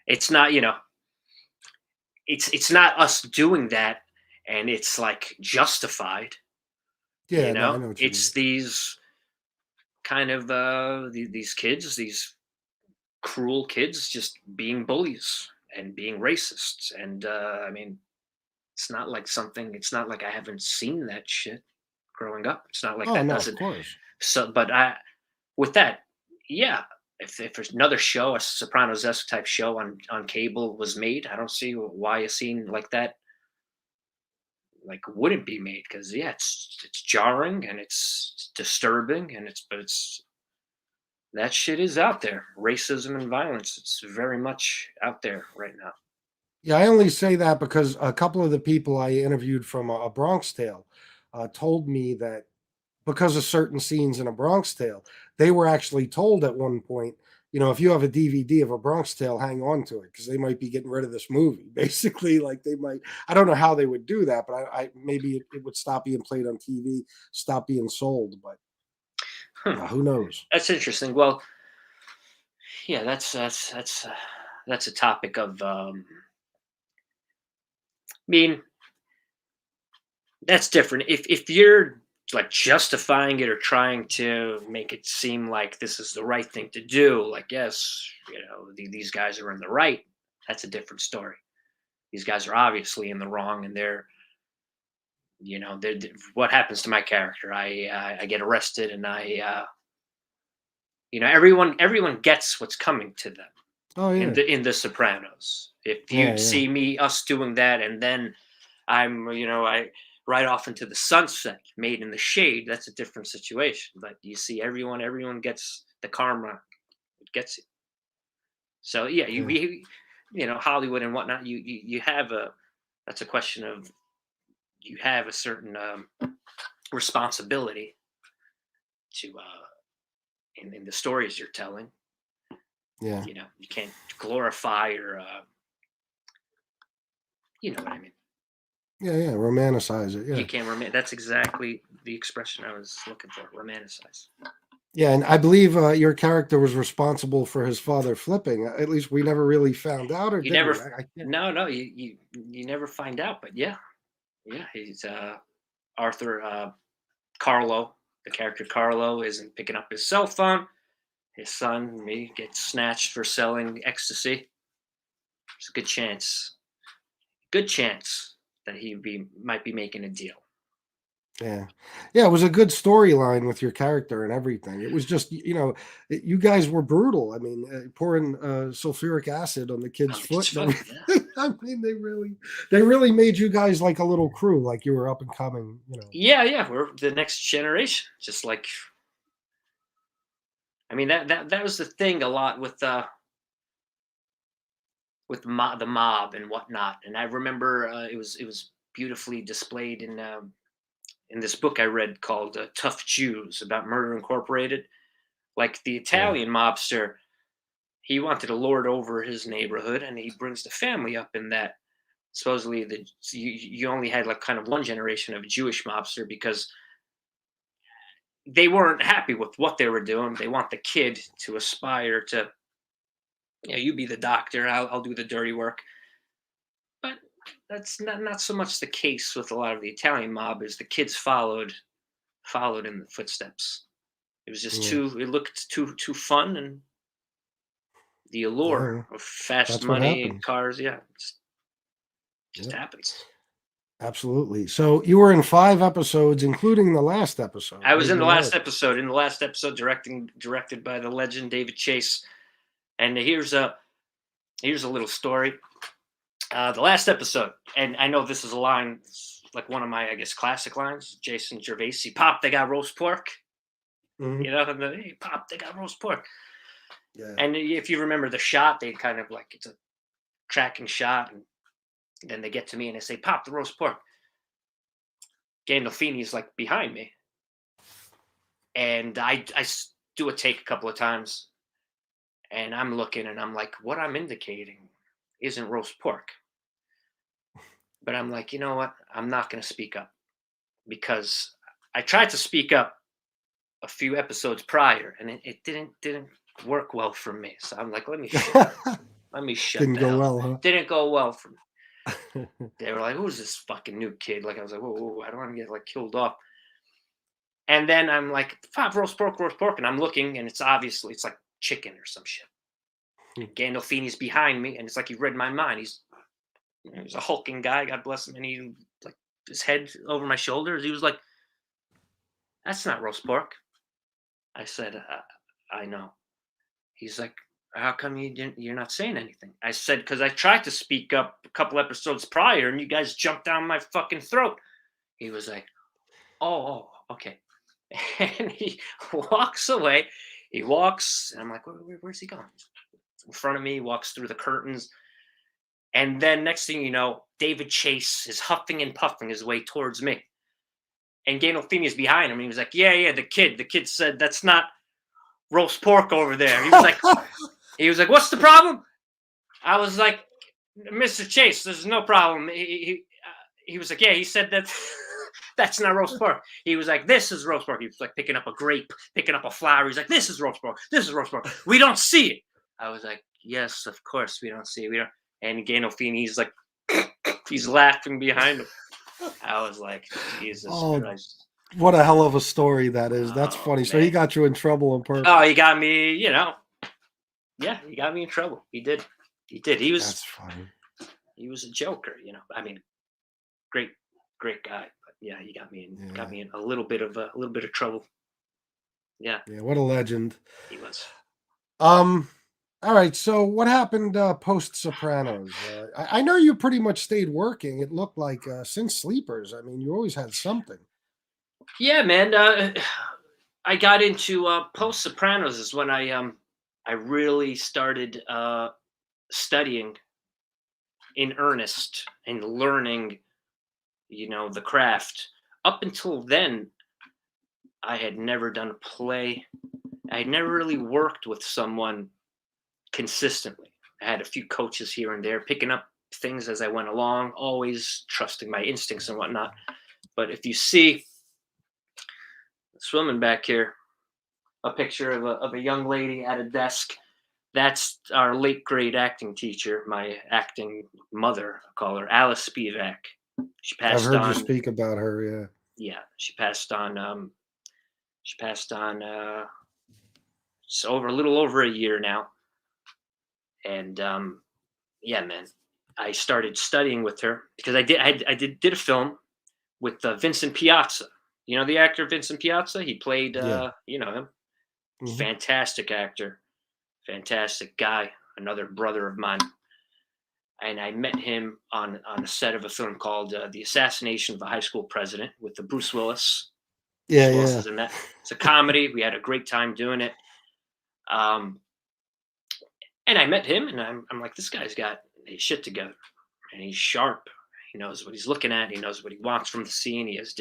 Speaker 9: it's not, it's not us doing that, and it's like justified.
Speaker 8: Yeah. No, I know what you mean.
Speaker 9: It's these kind of these kids, these cruel kids, just being bullies and being racists. And I mean, it's not like something. It's not like I haven't seen that shit growing up. It's not like
Speaker 8: Oh
Speaker 9: that
Speaker 8: no, of
Speaker 9: doesn't.
Speaker 8: course.
Speaker 9: So, but with that, yeah, if there's another show, a Sopranos-esque type show on cable was made, I don't see why a scene like that like wouldn't be made, because yeah, it's jarring and it's disturbing, and it's that shit is out there. Racism and violence, it's very much out there right now.
Speaker 8: Yeah, I only say that because a couple of the people I interviewed from A Bronx Tale told me that because of certain scenes in A Bronx Tale, they were actually told at one point, if you have a DVD of A Bronx Tale, hang on to it because they might be getting rid of this movie. Basically, like they might, I don't know how they would do that, but I maybe it would stop being played on TV, stop being sold, but who knows?
Speaker 9: That's interesting. Well, yeah, that's a topic of. I mean, that's different. If you're like justifying it or trying to make it seem like this is the right thing to do, like yes, these guys are in the right. That's a different story. These guys are obviously in the wrong, and what happens to my character? I get arrested, and everyone gets what's coming to them
Speaker 8: Oh yeah,
Speaker 9: in the Sopranos. If you
Speaker 8: yeah.
Speaker 9: see us doing that, and then I right off into the sunset, made in the shade, that's a different situation. But you see everyone gets the karma, it gets it. So yeah, Hollywood and whatnot, you have that's a question of, you have a certain responsibility to in the stories you're telling.
Speaker 8: Yeah.
Speaker 9: You can't glorify or you know what I mean.
Speaker 8: Yeah, romanticize it.
Speaker 9: You
Speaker 8: Yeah.
Speaker 9: can't that's exactly the expression I was looking for. Romanticize.
Speaker 8: Yeah, and I believe your character was responsible for his father flipping. At least we never really found out, or
Speaker 9: You
Speaker 8: did
Speaker 9: never
Speaker 8: we? I can't.
Speaker 9: no, you never find out, but yeah, he's Arthur Carlo, the character Carlo, isn't picking up his cell phone. His son, me, gets snatched for selling ecstasy. There's a good chance that might be making a deal.
Speaker 8: Yeah, it was a good storyline with your character and everything. It was just, you guys were brutal. I mean, pouring sulfuric acid on the kid's foot. And everything.
Speaker 9: Yeah.
Speaker 8: I mean, they really made you guys like a little crew, like you were up and coming.
Speaker 9: Yeah, we're the next generation. Just like, I mean, that was the thing a lot with the mob and whatnot. And I remember it was beautifully displayed in this book I read called Tough Jews, about Murder Incorporated. Like the Italian mobster, he wanted to lord over his neighborhood, and he brings the family up in that. Supposedly, you only had like kind of one generation of a Jewish mobster because they weren't happy with what they were doing. They want the kid to aspire to, you be the doctor, I'll do the dirty work. But that's not so much the case with a lot of the Italian mob. Is the kids followed in the footsteps. It was just it looked too fun, and the allure of fast money and cars, just happens.
Speaker 8: Absolutely. So you were in 5 episodes, including the last episode.
Speaker 9: I was in the last episode. In the last episode, directed by the legend David Chase. And here's a little story. The last episode, and I know this is a line, like one of my, I guess, classic lines. Jason Gervais, "Pop, they got roast pork."
Speaker 8: Mhm.
Speaker 9: You know, and hey, "Pop, they got roast pork."
Speaker 8: Yeah.
Speaker 9: And if you remember the shot, they kind of like, it's a tracking shot, and then they get to me and they say, "Pop, the roast pork." Gandolfini's like behind me, and I do a take a couple of times, and I'm looking and I'm like, what I'm indicating isn't roast pork. But I'm like, you know what? I'm not going to speak up, because I tried to speak up a few episodes prior, and it didn't work well for me. So I'm like, let me shut
Speaker 8: Didn't go
Speaker 9: down.
Speaker 8: well, huh?
Speaker 9: Didn't go well for me. They were like, who's this fucking new kid? Like, I was like, whoa, I don't want to get like killed off. And then I'm like, "Pop, roast pork," and I'm looking, and it's obviously, it's like chicken or some shit. Gandolfini's behind me, and it's like he read my mind. He's a hulking guy, God bless him, and he, like, his head over my shoulders. He was like, "That's not roast pork." I said, I know. He's like, "How come you're not saying anything?" I said, "Because I tried to speak up a couple episodes prior, and you guys jumped down my fucking throat." He was like, oh, okay. And he walks away. He walks, and I'm like, where's he going? In front of me, he walks through the curtains. And then next thing you know, David Chase is huffing and puffing his way towards me. And Gandolfini is behind him. And he was like, yeah, the kid. The kid said, "That's not roast pork over there." He was like, "What's the problem?" I was like, "Mr. Chase, there's no problem." He was like, "Yeah," he said that. "That's not roast pork." He was like, "This is roast pork." He was like picking up a grape, picking up a flower. He's like, "This is roast pork. This is roast pork. We don't see it." I was like, "Yes, of course we don't see it. We don't." And Gandolfini, he's like, he's laughing behind him. I was like, Jesus Christ.
Speaker 8: What a hell of a story that is. That's funny.
Speaker 9: Man.
Speaker 8: So he got you in trouble on purpose.
Speaker 9: Oh, he got me, Yeah, he got me in trouble. He did. He was.
Speaker 8: That's funny.
Speaker 9: He was a joker, I mean, great guy. But yeah, he got me in a little bit of trouble. Yeah.
Speaker 8: Yeah, what a legend.
Speaker 9: He was.
Speaker 8: All right, so what happened post Sopranos? I know you pretty much stayed working. It looked like since Sleepers. I mean, you always had something.
Speaker 9: Yeah, man. I got into post Sopranos is when I really started studying in earnest and learning, the craft. Up until then, I had never done a play. I had never really worked with someone consistently. I had a few coaches here and there, picking up things as I went along, always trusting my instincts and whatnot. But if you see this woman back here, a picture of a young lady at a desk, that's our late grade acting teacher, my acting mother, I call her, Alice Spivak. She passed on.
Speaker 8: I've heard you speak about her, yeah.
Speaker 9: Yeah, she passed on. It's a little over a year now. And yeah, man, I started studying with her because I did a film with Vincent Piazza. You know the actor Vincent Piazza? He played, him. Mm-hmm. Fantastic actor, fantastic guy, another brother of mine. And I met him on a set of a film called The Assassination of a High School President with Bruce Willis.
Speaker 8: Yeah,
Speaker 9: Bruce Willis is in that. It's a comedy. We had a great time doing it. And I met him, and I'm like, this guy's got his shit together, and he's sharp. He knows what he's looking at. He knows what he wants from the scene. He's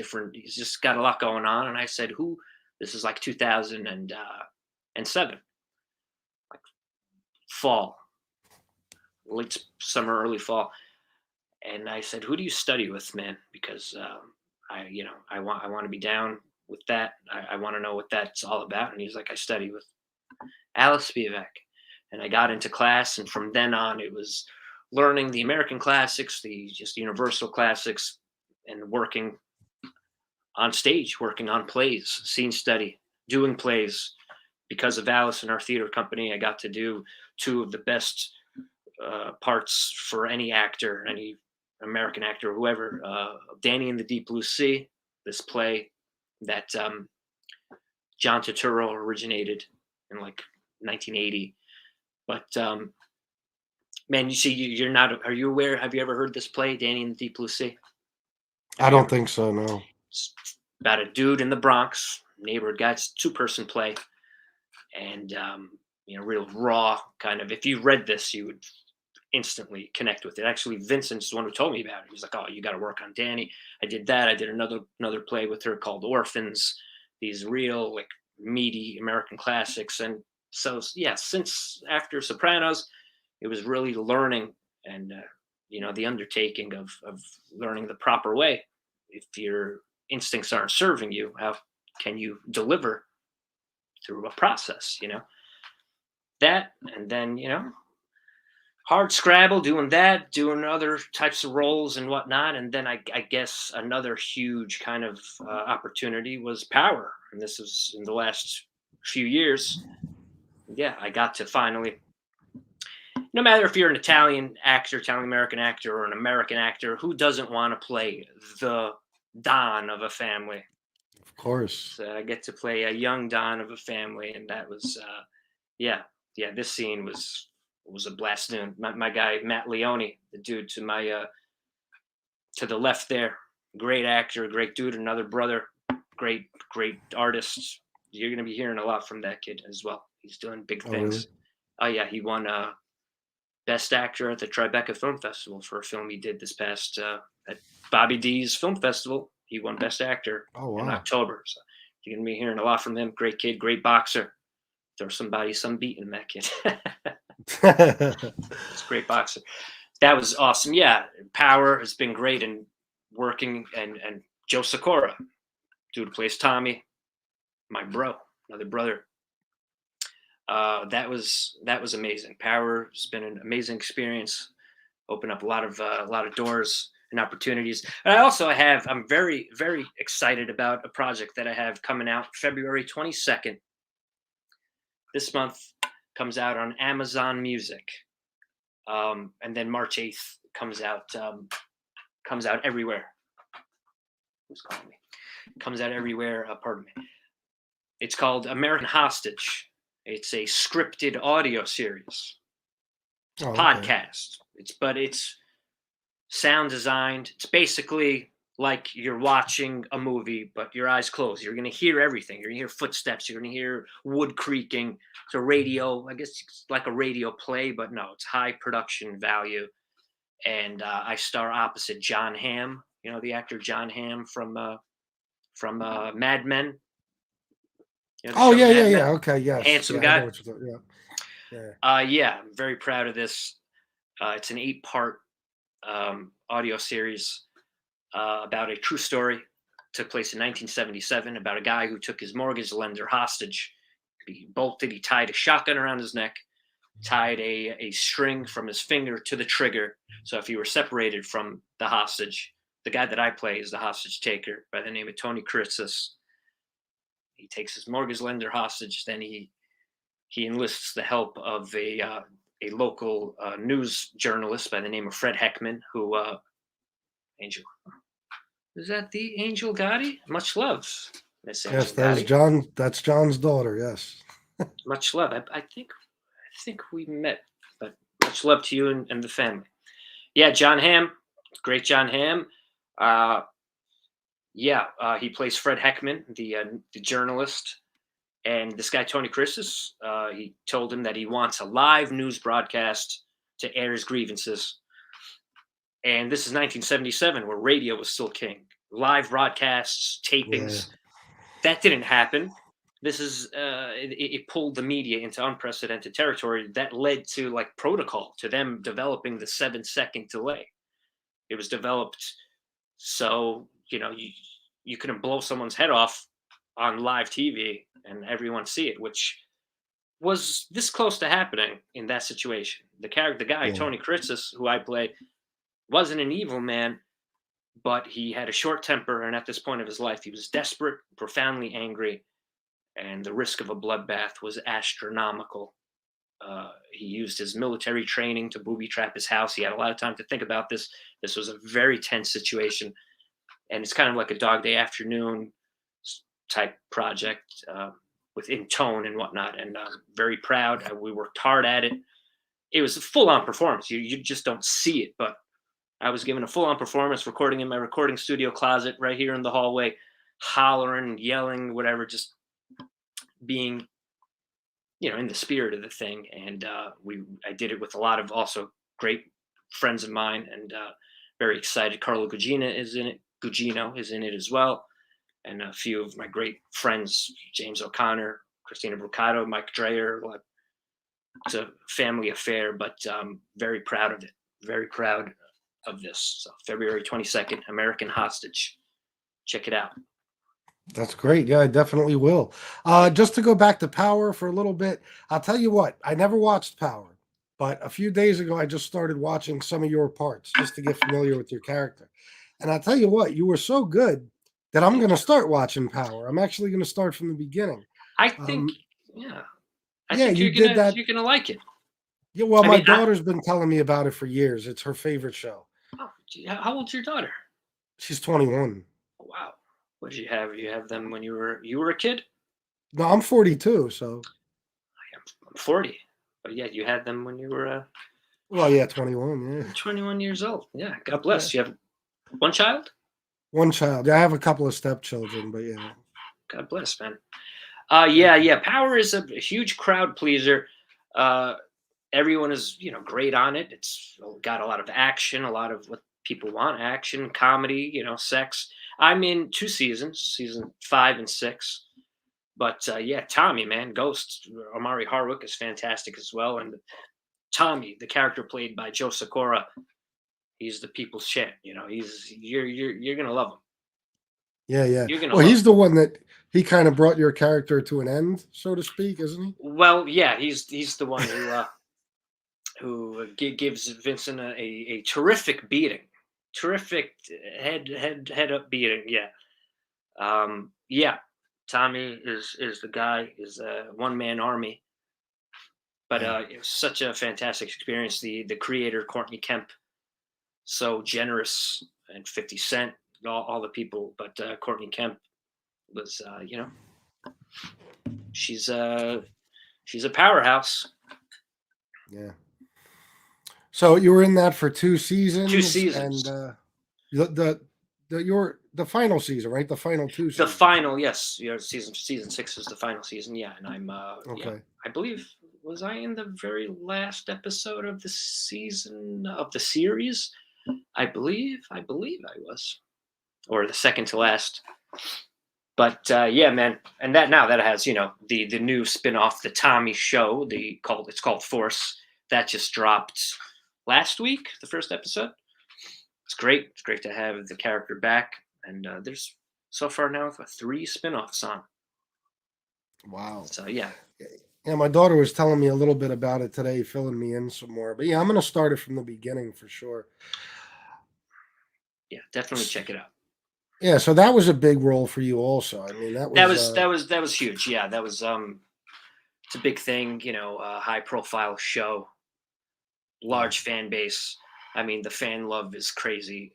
Speaker 9: just got a lot going on. And I said, this is like 2007, like fall, late summer, early fall. And I said, "Who do you study with, man? Because I want to be down with that. I want to know what that's all about." And he's like, "I study with Alice Spivak." And I got into class, and from then on, it was learning the American classics, the just universal classics, and working on stage, working on plays, scene study, doing plays. Because of Alice and our theater company, I got to do two of the best parts for any actor, any American actor, or whoever. Danny and the Deep Blue Sea, this play that John Turturro originated in like 1980. But man, you see, you're not. Are you aware? Have you ever heard this play, Danny and the Deep Blue Sea?
Speaker 8: I don't think so. No.
Speaker 9: It's about a dude in the Bronx, neighborhood guy. It's a 2-person play, and real raw kind of. If you read this, you would instantly connect with it. Actually, Vincent's the one who told me about it. He was like, "Oh, you got to work on Danny." I did that. I did another play with her called Orphans. These real like meaty American classics. And so yeah, since after Sopranos, it was really learning and the undertaking of learning the proper way. If your instincts aren't serving you, how can you deliver through a process? That, and then hard scrabble, doing that, doing other types of roles and whatnot. And then I guess another huge kind of opportunity was Power. And this was in the last few years. Yeah, I got to finally, no matter if you're an Italian actor, Italian American actor, or an American actor, who doesn't want to play the Don of a family?
Speaker 8: Of course.
Speaker 9: So I get to play a young Don of a family. And that was, this scene was a blast. Doing my guy Matt Leone, the dude to my to the left there, great actor, great dude, another brother, great artist. You're gonna be hearing a lot from that kid as well. He's doing big things.
Speaker 8: Really?
Speaker 9: Oh yeah, he won Best Actor at the Tribeca Film Festival for a film he did this past at Bobby D's Film Festival. He won Best Actor in October. So you're gonna be hearing a lot from him. Great kid, great boxer. Throw somebody some beating, that kid. It's a great boxer. That was awesome. Yeah, Power has been great, and working and Joe Sikora, dude who plays Tommy, my bro, another brother. That was amazing. Power has been an amazing experience. Opened up a lot of doors and opportunities. And I'm very, very excited about a project that I have coming out February 22nd. This month comes out on Amazon Music, and then March 8th comes out everywhere. Who's calling me? Comes out everywhere. Pardon me. It's called American Hostage. It's a scripted audio series, podcast. It's sound designed. It's basically like you're watching a movie, but your eyes closed. You're going to hear everything. You're going to hear footsteps. You're going to hear wood creaking. It's a radio, I guess it's like a radio play, but no, it's high production value. And I star opposite John Hamm, the actor John Hamm from Mad Men.
Speaker 8: Yeah. Okay, yes.
Speaker 9: Handsome
Speaker 8: I
Speaker 9: guy.
Speaker 8: know what you're talking-
Speaker 9: Yeah, I'm very proud of this. It's an 8-part audio series about a true story. Took place in 1977 about a guy who took his mortgage lender hostage. He tied a shotgun around his neck, tied a string from his finger to the trigger. So if he were separated from the hostage, the guy that I play is the hostage taker by the name of Tony Kritzis. He takes his mortgage lender hostage. Then he enlists the help of a local news journalist by the name of Fred Heckman, who Angel. Is that the Angel Gotti? Much love, Miss Angel.
Speaker 8: Yes, that's
Speaker 9: Gotti.
Speaker 8: John. That's John's daughter. Yes.
Speaker 9: Much love. I think we met, but much love to you and the family. Yeah, John Hamm, great John Hamm. He plays Fred Heckman, the journalist, and this guy Tony Kritzis. He told him that he wants a live news broadcast to air his grievances. And this is 1977, where radio was still king. Live broadcasts, tapings. Yeah. That didn't happen. this is it pulled the media into unprecedented territory that led to like protocol to them developing the 7-second delay. It was developed so you couldn't blow someone's head off on live TV and everyone see it, which was this close to happening in that situation. The guy
Speaker 8: Yeah.
Speaker 9: Tony Critzis, who I played, wasn't an evil man, but he had a short temper, and at this point of his life, he was desperate, profoundly angry, and the risk of a bloodbath was astronomical. He used his military training to booby trap his house. He had a lot of time to think about this. This was a very tense situation, and it's kind of like a Dog Day Afternoon type project within tone and whatnot. And very proud. We worked hard at it. It was a full-on performance. You just don't see it, but I was given a full-on performance, recording in my recording studio closet right here in the hallway, hollering, yelling, whatever, just being, in the spirit of the thing. And I did it with a lot of also great friends of mine, and very excited. Carlo Gugino is in it as well, and a few of my great friends, James O'Connor, Christina Brucato, Mike Dreyer. It's a family affair, but very proud of it. Very proud of this. So February 22nd, American Hostage. Check it out.
Speaker 8: That's great. Yeah, I definitely will. Just to go back to Power for a little bit, I'll tell you what, I never watched Power, but a few days ago, I just started watching some of your parts just to get familiar with your character. And I'll tell you what, you were so good that I'm going to start watching Power. I'm actually going to start from the beginning.
Speaker 9: I think, I
Speaker 8: yeah,
Speaker 9: think
Speaker 8: you did that.
Speaker 9: You're gonna like it.
Speaker 8: Yeah, well,
Speaker 9: I
Speaker 8: my
Speaker 9: mean,
Speaker 8: daughter's been telling me about it for years. It's her favorite show.
Speaker 9: Oh, how old's your daughter?
Speaker 8: She's 21.
Speaker 9: Wow. What did you have? You have them when you were a kid?
Speaker 8: No, I'm 42, so.
Speaker 9: I'm 40. But yeah, you had them when you were
Speaker 8: Well, yeah, 21, yeah.
Speaker 9: 21 years old. Yeah, God bless. You have one child?
Speaker 8: One child. I have a couple of stepchildren, but yeah.
Speaker 9: God bless, man. Yeah. Power is a huge crowd pleaser. Everyone is, great on it. It's got a lot of action, a lot of what people want: action, comedy, sex. I'm in 2 seasons, season 5 and 6. But yeah, Tommy, man, Ghost, Omari Hardwick is fantastic as well. And Tommy, the character played by Joe Sikora, he's the people's champ. You're gonna love him.
Speaker 8: Yeah.
Speaker 9: You're gonna
Speaker 8: Well,
Speaker 9: love
Speaker 8: he's
Speaker 9: him.
Speaker 8: the one that he kind of brought your character to an end, so to speak, isn't he?
Speaker 9: Well, yeah, he's the one who gives Vincent a terrific beating, terrific head up beating. Yeah, yeah. Tommy is the guy, is a one-man army. But it was such a fantastic experience. The creator, Courtney Kemp, so generous, and 50 Cent, all the people. But Courtney Kemp was, she's a powerhouse.
Speaker 8: Yeah. So you were in that for 2 seasons.
Speaker 9: 2 seasons.
Speaker 8: And the final season, right? The final 2 seasons.
Speaker 9: The final, yes. Season 6 is the final season. Yeah, and I'm
Speaker 8: Okay.
Speaker 9: yeah, I believe, was I in the very last episode of the season of the series? I believe I was, or the second to last. But yeah, man, and that has the new spin-off, the Tommy Show. It's called Force. That just dropped last week, the first episode. It's great. It's great to have the character back, and there's so far now 3 spin-offs on.
Speaker 8: Wow.
Speaker 9: So yeah.
Speaker 8: Yeah, my daughter was telling me a little bit about it today, filling me in some more. But yeah, I'm going to start it from the beginning for sure.
Speaker 9: Yeah, definitely check it out.
Speaker 8: Yeah, so that was a big role for you also. I mean, that
Speaker 9: was huge. Yeah, that was it's a big thing, high profile show, large fan base. I mean, the fan love is crazy.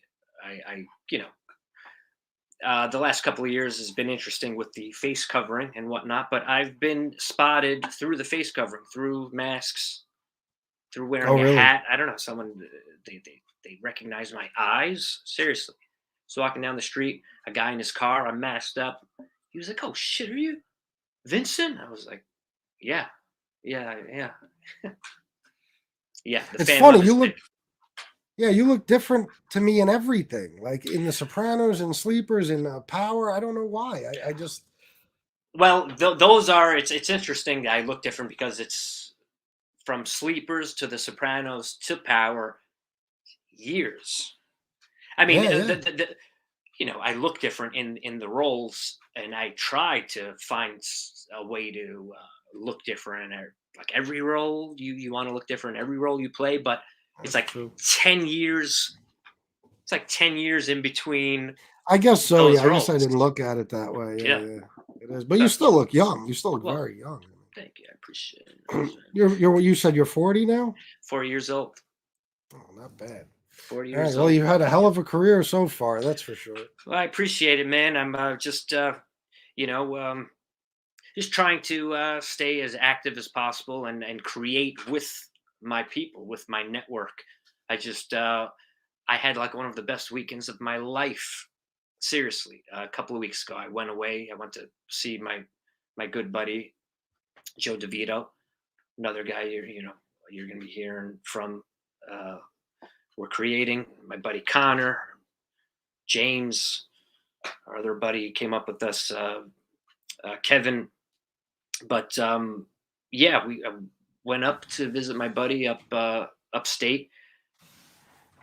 Speaker 9: The last couple of years has been interesting with the face covering and whatnot, but I've been spotted through the face covering, through masks, through wearing a hat. I don't know, someone, they recognize my eyes. Seriously. So walking down the street, a guy in his car, I'm masked up. He was like, "Oh shit, are you Vincent?" I was like, yeah. Yeah. Yeah.
Speaker 8: It's funny. You look different to me in everything. Like in the Sopranos and Sleepers and Power. I don't know why. I just.
Speaker 9: Well, those are. It's interesting that I look different because it's from Sleepers to The Sopranos to Power, years. I mean,
Speaker 8: Yeah, yeah.
Speaker 9: I look different in the roles, and I try to find a way to look different. Or like every role, you want to look different. Every role you play, but it's
Speaker 8: That's
Speaker 9: like
Speaker 8: true.
Speaker 9: 10 years. It's like 10 years in between
Speaker 8: I guess so.
Speaker 9: those
Speaker 8: Yeah, I guess I
Speaker 9: roles.
Speaker 8: didn't look at it that way. Yeah,
Speaker 9: Yeah.
Speaker 8: yeah, it is. But you
Speaker 9: So,
Speaker 8: still look young. You still look
Speaker 9: well,
Speaker 8: very young.
Speaker 9: thank you. I appreciate it.
Speaker 8: You said you're 40 now.
Speaker 9: 4 years old.
Speaker 8: Oh, not bad.
Speaker 9: 4
Speaker 8: All right.
Speaker 9: years
Speaker 8: Well,
Speaker 9: old.
Speaker 8: you've had a hell of a career so far. That's for sure.
Speaker 9: Well, I appreciate it, man. I'm just, just trying to stay as active as possible and create with my people, with my network. I had like one of the best weekends of my life. Seriously, a couple of weeks ago, I went away. I went to see my good buddy Joe DeVito, another guy you're going to be hearing from. Uh, we're creating my buddy Connor, James, our other buddy came up with us, Kevin. But yeah, we went up to visit my buddy upstate.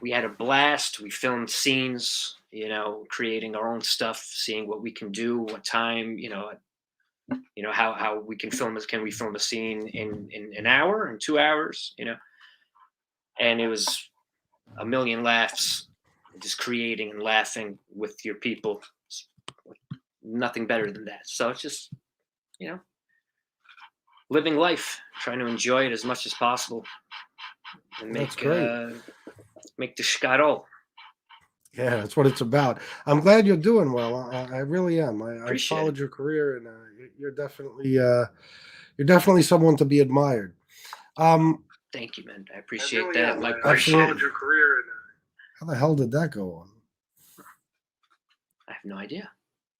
Speaker 9: We had a blast. We filmed scenes, creating our own stuff, seeing what we can do, what time, how we can film this. Can we film a scene in an hour, in 2 hours, And it was a million laughs, just creating and laughing with your people. Nothing better than that. So it's just, living life, trying to enjoy it as much as possible, and
Speaker 8: That's great.
Speaker 9: Make the schkarol.
Speaker 8: Yeah, that's what it's about. I'm glad you're doing well. I really am. I
Speaker 9: Appreciate
Speaker 8: followed
Speaker 9: it.
Speaker 8: your career, and you're definitely someone to be admired.
Speaker 9: Thank you, man. I appreciate
Speaker 8: really
Speaker 9: that.
Speaker 8: am.
Speaker 9: My
Speaker 8: I
Speaker 9: appreciate
Speaker 8: followed
Speaker 9: it.
Speaker 8: your career. How the hell did that go on?
Speaker 9: I have no idea.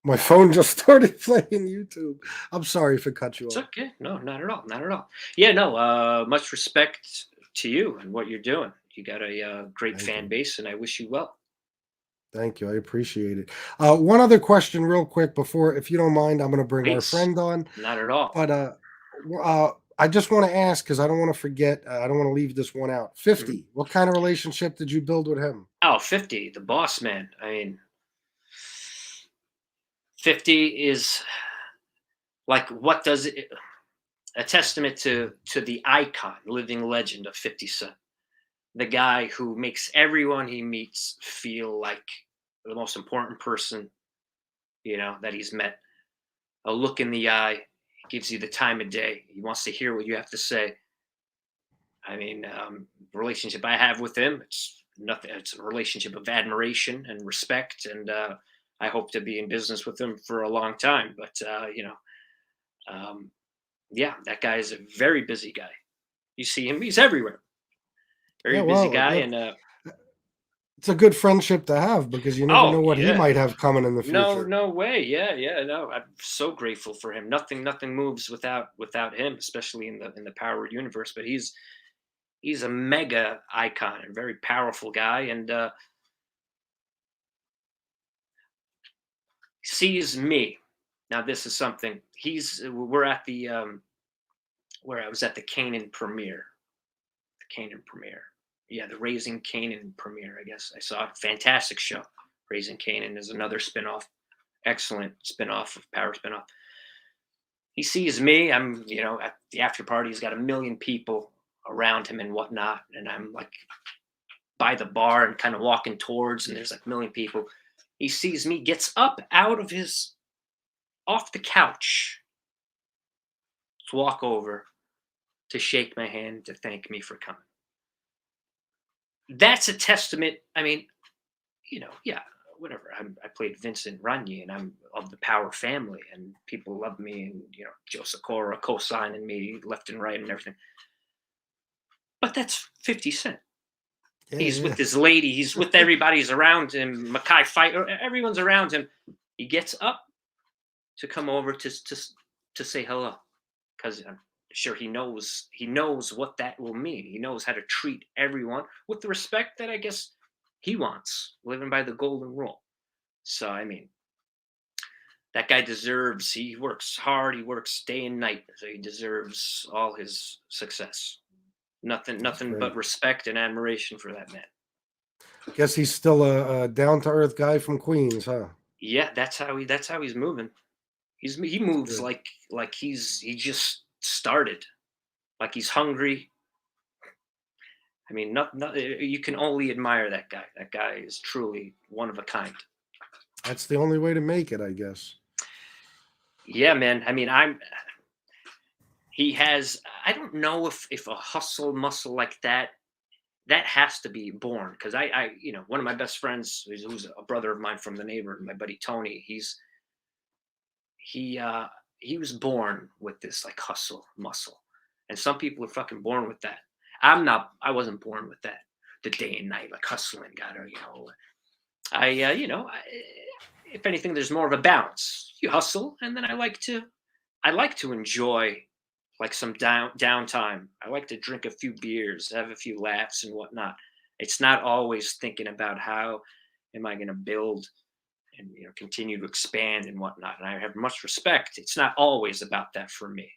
Speaker 8: My phone just started playing YouTube. I'm sorry if it cut you
Speaker 9: It's
Speaker 8: off.
Speaker 9: okay. No, not at all. Not at all. Yeah, no. Much respect to you and what you're doing. You got a great
Speaker 8: Thank
Speaker 9: fan
Speaker 8: you.
Speaker 9: base, and I wish you well.
Speaker 8: Thank you. I appreciate it. One other question, real quick, before, if you don't mind, I'm going to bring our
Speaker 9: Please.
Speaker 8: friend on.
Speaker 9: Not at all.
Speaker 8: But I just want to ask, because I don't want to forget. I don't want to leave this one out. 50. What kind of relationship did you build with him?
Speaker 9: Oh, 50, the boss man. I mean, 50 is like, what does it? A testament to the icon, living legend of 50 Cent. The guy who makes everyone he meets feel like the most important person, that he's met. A look in the eye, gives you the time of day. He wants to hear what you have to say. I mean, the relationship I have with him, it's nothing. It's a relationship of admiration and respect, and I hope to be in business with him for a long time. But yeah, that guy is a very busy guy. You see him; he's everywhere. Very
Speaker 8: Yeah,
Speaker 9: busy
Speaker 8: well,
Speaker 9: guy,
Speaker 8: look,
Speaker 9: and
Speaker 8: it's a good friendship to have, because you never know what he
Speaker 9: yeah.
Speaker 8: might have coming in the future.
Speaker 9: No way. Yeah. No, I'm so grateful for him. Nothing moves without him, especially in the Power universe. But he's a mega icon and very powerful guy, and sees me. Now this is something. We're at the where I was at the Canaan premiere. The Canaan premiere. Yeah, the Raising Canaan premiere. I guess I saw it. Fantastic show. Raising Canaan is another spinoff. Excellent spinoff of Power spinoff. He sees me. I'm, at the after party. He's got a million people around him and whatnot, and I'm like by the bar and kind of walking towards, and there's like a million people. He sees me, gets up off the couch, to walk over, to shake my hand, to thank me for coming. That's a testament. I mean, yeah, whatever. I played Vincent Ragni, and I'm of the Power family, and people love me, and Joe Sikora co-signing me left and right and everything. But that's 50 Cent.
Speaker 8: Yeah,
Speaker 9: He's
Speaker 8: yeah.
Speaker 9: with his lady. He's with everybody. He's around him. Mackay Fight. Everyone's around him. He gets up to come over to say hello, because I'm sure he knows what that will mean. He knows how to treat everyone with the respect that I guess he wants, living by the golden rule. So I mean, that guy deserves. He works hard. He works day and night, so he deserves all his success. Nothing
Speaker 8: great.
Speaker 9: but respect and admiration for that man.
Speaker 8: Guess he's still a down to earth guy from Queens, huh?
Speaker 9: Yeah, that's how he's moving. He moves
Speaker 8: Good.
Speaker 9: like he just started, like he's hungry. I mean, you can only admire that guy. That guy is truly one of a kind.
Speaker 8: That's the only way to make it, I guess.
Speaker 9: Yeah, man. I mean, he has. I don't know if a hustle muscle like that has to be born, because I one of my best friends who's a brother of mine from the neighborhood, my buddy Tony. He was born with this like hustle muscle, and some people are fucking born with that. I'm not. I wasn't born with that. The day and night like hustling, if anything, there's more of a balance. You hustle, and then I like to enjoy like some downtime. I like to drink a few beers, have a few laughs and whatnot. It's not always thinking about how am I going to build and continue to expand and whatnot. And I have much respect. It's not always about that for me,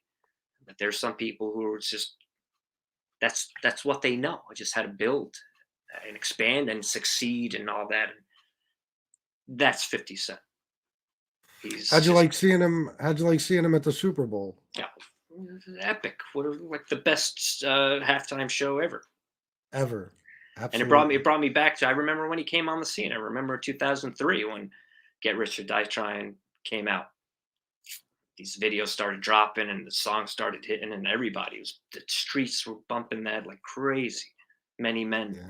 Speaker 9: but there's some people who are just that's what they know. Just how to build and expand and succeed and all that. And that's 50 Cent.
Speaker 8: How'd you like seeing him at the Super Bowl?
Speaker 9: Yeah, epic. Like the best halftime show ever.
Speaker 8: Ever. Absolutely.
Speaker 9: And it brought me back to, I remember when he came on the scene. I remember 2003 when Get Rich or Die Trying came out. These videos started dropping and the songs started hitting, and the streets were bumping that like crazy. Many Men.
Speaker 8: Yeah.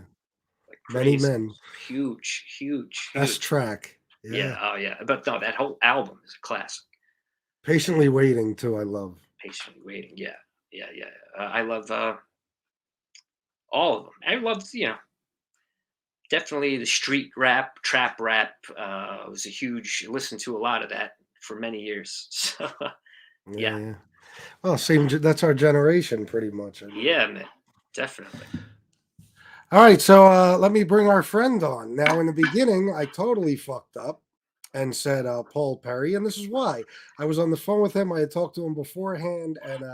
Speaker 9: Like crazy.
Speaker 8: Many Men.
Speaker 9: Huge.
Speaker 8: Best track.
Speaker 9: Yeah. Oh yeah. But no, that whole album is a classic.
Speaker 8: Patiently Waiting too, I love.
Speaker 9: Patiently Waiting. Yeah. I love all of them. I love, definitely the street rap, trap rap. Was a huge, listened to a lot of that for many years. So, yeah.
Speaker 8: Well, that's our generation pretty much.
Speaker 9: Yeah, man. Definitely.
Speaker 8: All right, so let me bring our friend on. Now, in the beginning, I totally fucked up and said Paul Perry, and this is why. I was on the phone with him. I had talked to him beforehand, and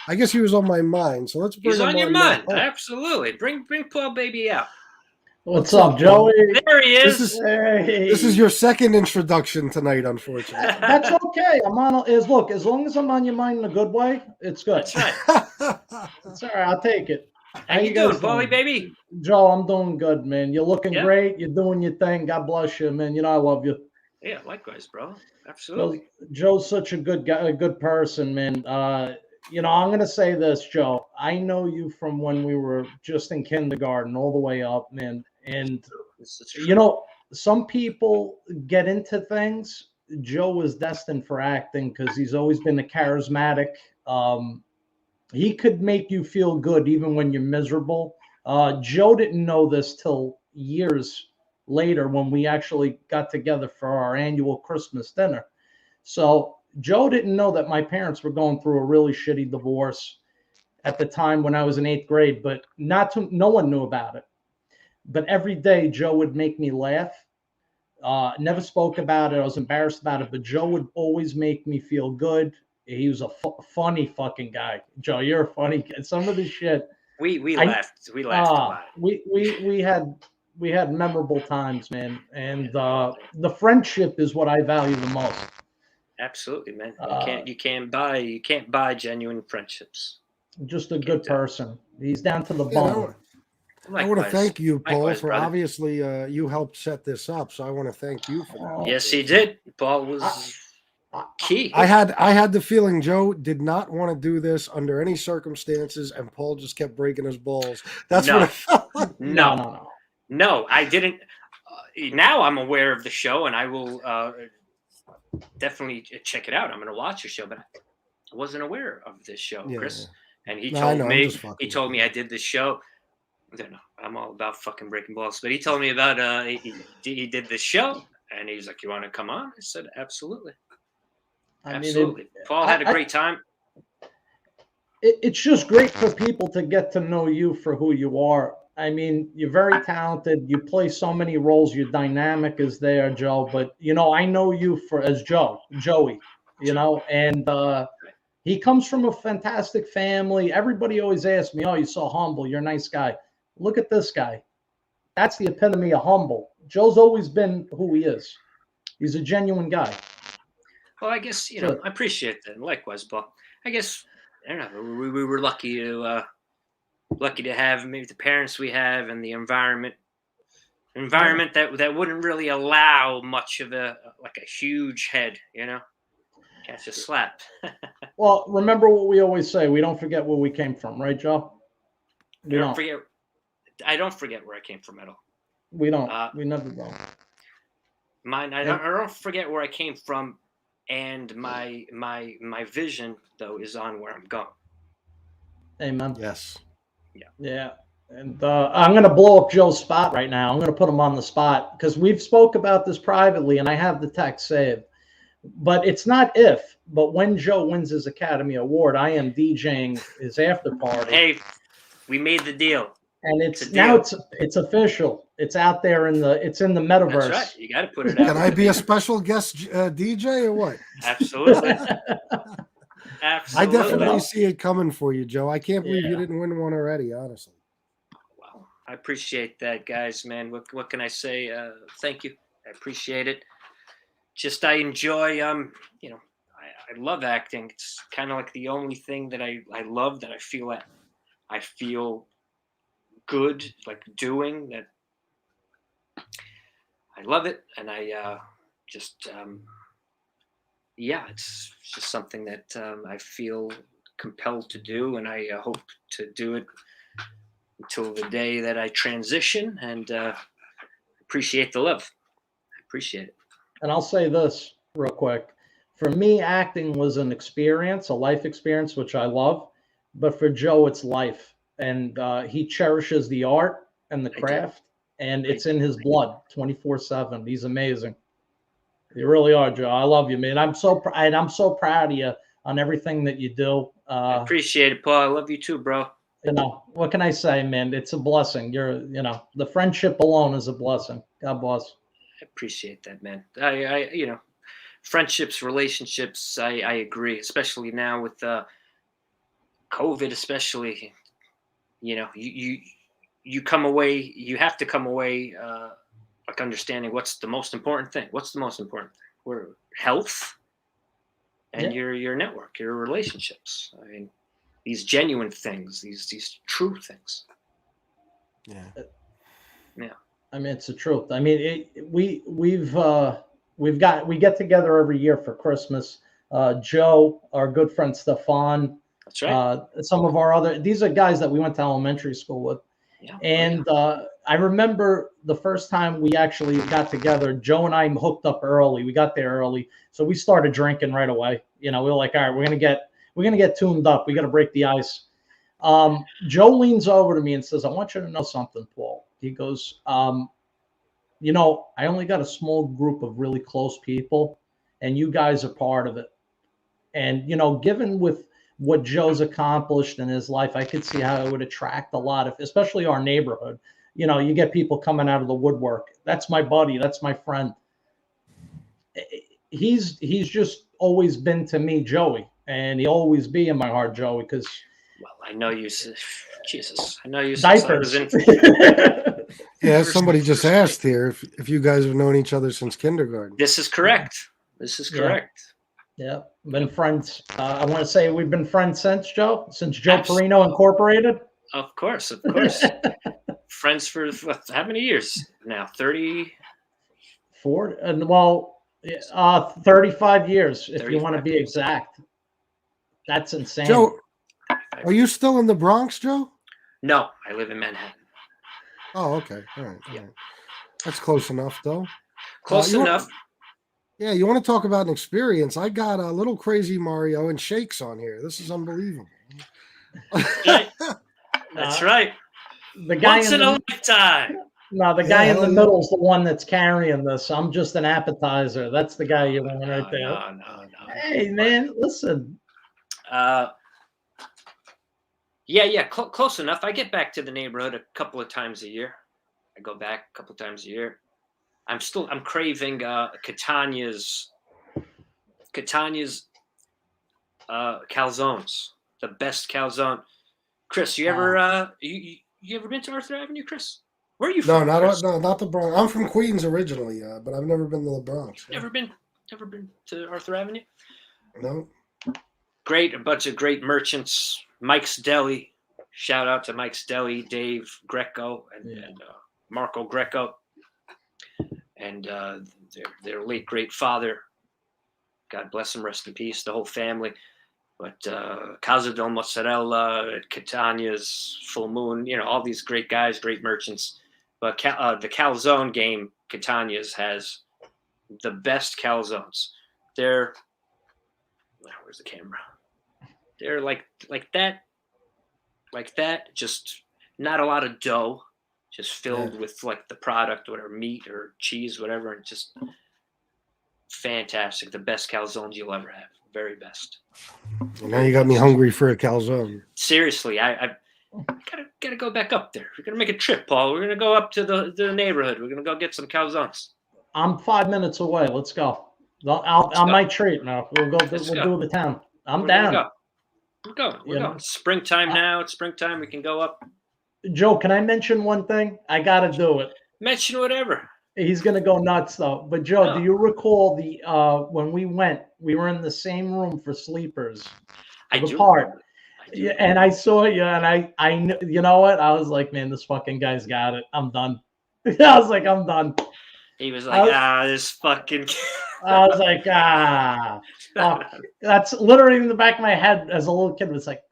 Speaker 8: I guess he was on my mind. So let's bring him on.
Speaker 9: He's on your mind. Absolutely. Bring Paul Baby out.
Speaker 5: What's up, Joey?
Speaker 9: There he is.
Speaker 8: This is your second introduction tonight, unfortunately.
Speaker 5: That's okay. Look, as long as I'm on your mind in a good way, it's good.
Speaker 9: That's right.
Speaker 5: It's all right. I'll take it.
Speaker 9: How you doing, Paulie, baby?
Speaker 5: Joe, I'm doing good, man. You're looking great. You're doing your thing. God bless you, man. I love you.
Speaker 9: Yeah, likewise, bro. Absolutely.
Speaker 5: Joe's such a good guy, a good person, man. I'm going to say this, Joe. I know you from when we were just in kindergarten all the way up, man. And, some people get into things. Joe was destined for acting because he's always been a charismatic. He could make you feel good even when you're miserable. Joe didn't know this till years later when we actually got together for our annual Christmas dinner. So Joe didn't know that my parents were going through a really shitty divorce at the time when I was in 8th grade, but no one knew about it. But every day Joe would make me laugh. Never spoke about it. I was embarrassed about it, but Joe would always make me feel good. He was a funny fucking guy. Joe, you're a funny kid. Some of the shit.
Speaker 9: We laughed. We laughed a lot.
Speaker 5: We had memorable times, man. And the friendship is what I value the most.
Speaker 9: Absolutely, man. You can't buy genuine friendships.
Speaker 5: Just a good person. He's down to the bone.
Speaker 8: I want to thank you, Paul, for obviously you helped set this up. So I want to thank you for that.
Speaker 9: Yes, he did. Paul was key.
Speaker 8: I had the feeling Joe did not want to do this under any circumstances, and Paul just kept breaking his balls. That's what I felt like.
Speaker 9: No, I didn't. Now I'm aware of the show, and I will definitely check it out. I'm going to watch your show, but I wasn't aware of this show, Chris. And he told me I did this show. I don't know. I'm all about fucking breaking balls, but he told me about he did this show, and he was like, "You want to come on?" I said, "Absolutely." Absolutely. Paul had a great time.
Speaker 5: It's just great for people to get to know you for who you are. I mean, you're very talented. You play so many roles. Your dynamic is there, Joe. But I know you as Joey. And he comes from a fantastic family. Everybody always asks me, "Oh, you're so humble. You're a nice guy." Look at this guy. That's the epitome of humble. Joe's always been who he is. He's a genuine guy.
Speaker 9: Well, I guess I appreciate that. Likewise, Paul. I guess I don't know. We were lucky to have maybe the parents we have and the environment that wouldn't really allow much of a huge head. Catch a slap.
Speaker 5: Well, remember what we always say: we don't forget where we came from, right, Joe?
Speaker 9: We don't forget. I don't forget where I came from at all.
Speaker 5: We don't. We never do.
Speaker 9: Mine. I don't forget where I came from, and my vision though is on where I'm going.
Speaker 5: Amen.
Speaker 8: Yes.
Speaker 5: Yeah. And I'm going to blow up Joe's spot right now. I'm going to put him on the spot because we've spoke about this privately, and I have the text saved. But it's not if, but when Joe wins his Academy Award, I am DJing his after party.
Speaker 9: Hey, we made the deal.
Speaker 5: And it's official. It's out there in the metaverse.
Speaker 9: That's right. You got to put it out.
Speaker 8: Can I be a special guest DJ or what?
Speaker 9: Absolutely. Absolutely.
Speaker 8: I definitely see it coming for you, Joe. I can't believe you didn't win one already, honestly.
Speaker 9: Wow. I appreciate that, guys, man. What can I say? Thank you. I appreciate it. Just I enjoy I love acting. It's kind of like the only thing that I love that I feel good like doing that. I love it, and I it's just something that I feel compelled to do, and I hope to do it until the day that I transition, and appreciate the love. I appreciate it.
Speaker 5: And I'll say this real quick. For me, acting was an experience, a life experience, which I love. But for Joe, it's life. And he cherishes the art and the craft. And it's in his blood 24/7. He's amazing. You really are, Joe. I love you, man. I'm so proud of you on everything that you do.
Speaker 9: I appreciate it, Paul. I love you too, bro.
Speaker 5: What can I say, man? It's a blessing. The friendship alone is a blessing. God bless.
Speaker 9: I appreciate that, man. I friendships, relationships, I agree, especially now with COVID, especially, you come away, you have to come away like understanding what's the most important thing. What's the most important thing? We're health and your network, your relationships. I mean, these genuine things, these true things.
Speaker 8: Yeah.
Speaker 5: I mean, it's the truth. I mean, we get together every year for Christmas. Joe, our good friend Stefan.
Speaker 9: That's right.
Speaker 5: Some of these are guys that we went to elementary school with.
Speaker 9: Yeah.
Speaker 5: And I remember the first time we actually got together, Joe and I hooked up early. We got there early. So we started drinking right away. We were like, all right, we're gonna get tuned up. We got to break the ice. Joe leans over to me and says, I want you to know something, Paul. He goes, I only got a small group of really close people, and you guys are part of it. And, given with what Joe's accomplished in his life, I could see how it would attract a lot of, especially our neighborhood. You get people coming out of the woodwork. That's my buddy. That's my friend. He's just always been to me, Joey, and he'll always be in my heart, Joey, because.
Speaker 9: Well, I know you, Jesus. I know you.
Speaker 5: Diapers.
Speaker 8: Yeah, somebody just asked here if you guys have known each other since kindergarten.
Speaker 9: This is correct. This is correct.
Speaker 5: Yeah, been friends. I want to say we've been friends since Joe Perrino Incorporated.
Speaker 9: Of course. Friends for how many years now?
Speaker 5: 34, and 35 years if you want to be exact. That's insane.
Speaker 8: Joe, are you still in the Bronx, Joe?
Speaker 9: No, I live in Manhattan.
Speaker 8: Oh, okay. All right. That's close enough, though.
Speaker 9: Close enough.
Speaker 8: You want to talk about an experience? I got a little crazy Mario and Shakes on here. This is unbelievable.
Speaker 9: That's right.
Speaker 5: The guy
Speaker 9: once in a lifetime.
Speaker 5: No, the guy in the middle is the one that's carrying this. I'm just an appetizer. That's the guy you want right there.
Speaker 9: No.
Speaker 5: Hey, man, listen.
Speaker 9: Yeah, close enough. I get back to the neighborhood a couple of times a year. I go back a couple of times a year. I'm craving Catania's calzones, the best calzone. Chris, you ever you ever been to Arthur Avenue, Chris? Where are you
Speaker 8: No,
Speaker 9: from? Chris?
Speaker 8: not the Bronx. I'm from Queens originally, but I've never been to the Bronx.
Speaker 9: Never been to Arthur Avenue?
Speaker 8: No.
Speaker 9: Great, a bunch of great merchants. Mike's Deli. Shout out to Mike's Deli, Dave Greco and Marco Greco, and their late great father. God bless him, rest in peace, the whole family. But Casa del Mozzarella, Catania's, Full Moon, all these great guys, great merchants. But the calzone game, Catania's has the best calzones. They're, where's the camera? They're like that, just not a lot of dough, just filled with like the product, whatever, meat or cheese, whatever, and just fantastic. The best calzones you'll ever have. Very best.
Speaker 8: Well, now you got me hungry for a calzone.
Speaker 9: Seriously, I gotta go back up there. We're gonna make a trip, Paul. We're gonna go up to the neighborhood. We're gonna go get some calzones.
Speaker 5: I'm 5 minutes away. Let's go. I might treat now. We'll do the town. I'm down.
Speaker 9: We're going. Springtime now. It's springtime. We can go up.
Speaker 5: Joe, can I mention one thing? I gotta do it.
Speaker 9: Mention whatever.
Speaker 5: He's gonna go nuts though. But Joe, do you recall the when we went? We were in the same room for sleepers.
Speaker 9: I do.
Speaker 5: Yeah, and I saw you, and I knew. You know what? I was like, man, this fucking guy's got it. I'm done. I was like, I'm done.
Speaker 9: He was like, this fucking.
Speaker 5: I was like, fuck. That's literally in the back of my head as a little kid. Was like,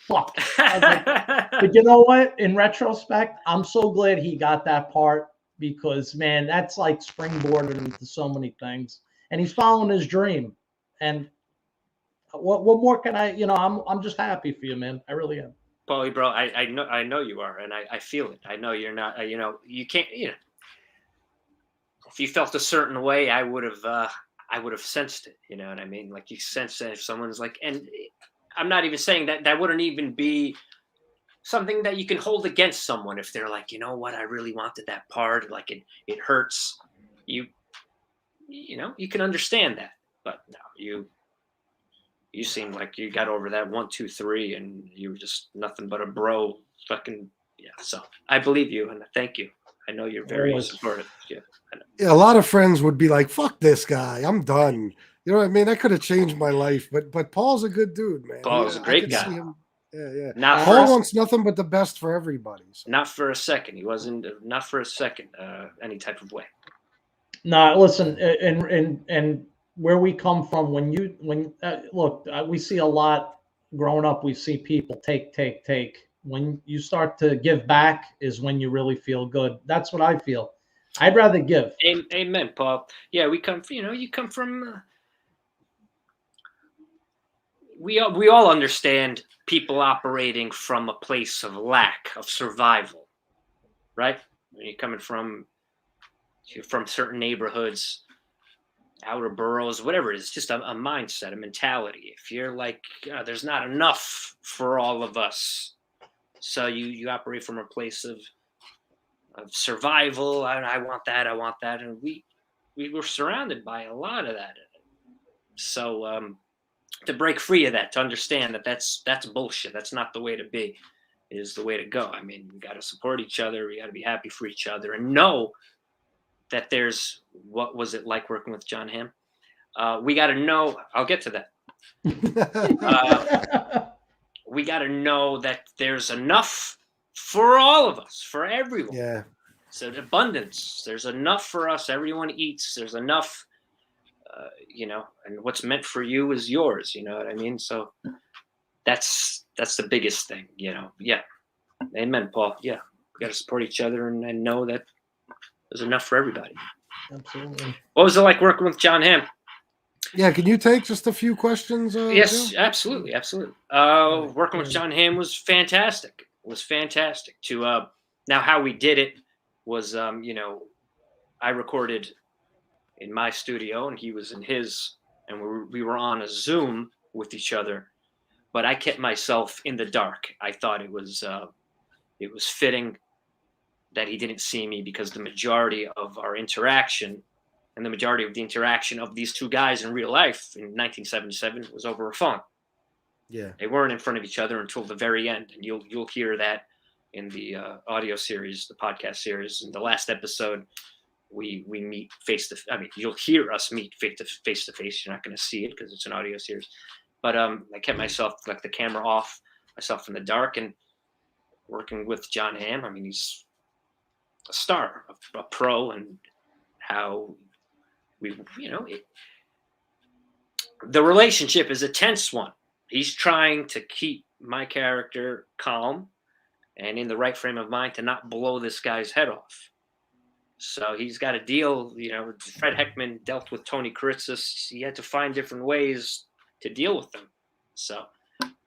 Speaker 5: fuck. I was like, but you know what? In retrospect, I'm so glad he got that part because, man, that's like springboarded into so many things. And he's following his dream. And what more can I? I'm just happy for you, man. I really am.
Speaker 9: Paulie, bro, I know you are, and I feel it. I know you're not. You can't. If you felt a certain way, I would have sensed it. You know what I mean? Like you sense that if someone's like, and I'm not even saying that wouldn't even be something that you can hold against someone if they're like, you know what, I really wanted that part. Like it hurts. You can understand that, but no, you seem like you got over that 1, 2, 3, and you were just nothing but a bro. Fucking yeah. So I believe you, and thank you. I know you're very supportive. Yeah.
Speaker 8: Yeah, a lot of friends would be like, "Fuck this guy, I'm done." You know what I mean? I could have changed my life, but Paul's a good dude, man.
Speaker 9: Paul's a great guy.
Speaker 8: Yeah. Paul wants nothing but the best for everybody. So.
Speaker 9: Not for a second. He wasn't. Not for a second. Any type of way.
Speaker 5: No, listen, and where we come from, look, we see a lot growing up. We see people take. When you start to give back is when you really feel good. That's what I feel. I'd rather give.
Speaker 9: Amen, Paul. Yeah, we come. You come from. We all understand people operating from a place of lack, of survival, right? When you're coming from certain neighborhoods, outer boroughs, whatever it is, just a mindset, a mentality. If you're like, there's not enough for all of us, so you operate from a place of survival. I want that, and we were surrounded by a lot of that. So to break free of that, to understand that that's bullshit. That's not the way to be. It is the way to go. I mean, we got to support each other. We got to be happy for each other, and know that there's what was it like working with John Hamm? We got to know. I'll get to that. We got to know that there's enough for all of us, for everyone.
Speaker 8: Yeah.
Speaker 9: So abundance. There's enough for us. Everyone eats. There's enough. And what's meant for you is yours. You know what I mean? So that's the biggest thing. Yeah. Amen, Paul. Yeah, we got to support each other and know that there's enough for everybody.
Speaker 5: Absolutely.
Speaker 9: What was it like working with John Hamm?
Speaker 8: Yeah, can you take just a few questions?
Speaker 9: Yes,
Speaker 8: Joe?
Speaker 9: absolutely. Working with John Hamm was fantastic. To now how we did it was, I recorded in my studio and he was in his, and we were on a Zoom with each other. but I kept myself in the dark. I thought it was fitting that he didn't see me, because the majority of our interaction and the majority of the interaction of these two guys in real life in 1977 was over a phone.
Speaker 8: Yeah.
Speaker 9: They weren't in front of each other until the very end, and you'll hear that in the audio series, the podcast series. In the last episode, we meet face to. I mean, you'll hear us meet face to face. You're not going to see it because it's an audio series. But I kept myself, like, the camera off, myself in the dark, and working with John Hamm. I mean, he's a star, a pro, and how we, the relationship is a tense one. He's trying to keep my character calm and in the right frame of mind to not blow this guy's head off. So he's got to deal, Fred Heckman dealt with Tony Kuritzis. He had to find different ways to deal with them. So,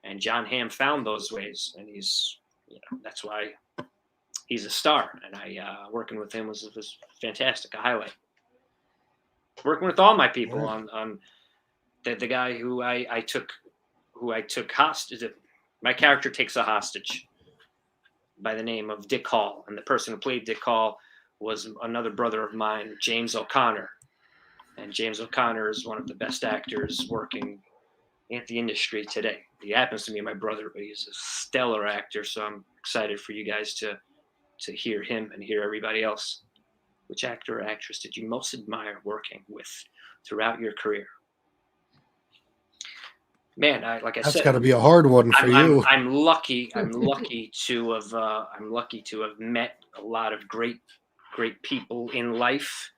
Speaker 9: and John Hamm found those ways, and he's, that's why he's a star. And working with him was fantastic, a highlight. Working with all my people on the guy who I took hostage. My character takes a hostage by the name of Dick Hall, and the person who played Dick Hall was another brother of mine, James O'Connor. And James O'Connor is one of the best actors working in the industry today. He happens to be my brother, but he's a stellar actor. So I'm excited for you guys to hear him and hear everybody else. Which actor or actress did you most admire working with throughout your career? Man, like I said,
Speaker 8: that's got to be a hard one for you.
Speaker 9: I'm lucky. I'm lucky to have met a lot of great people in life,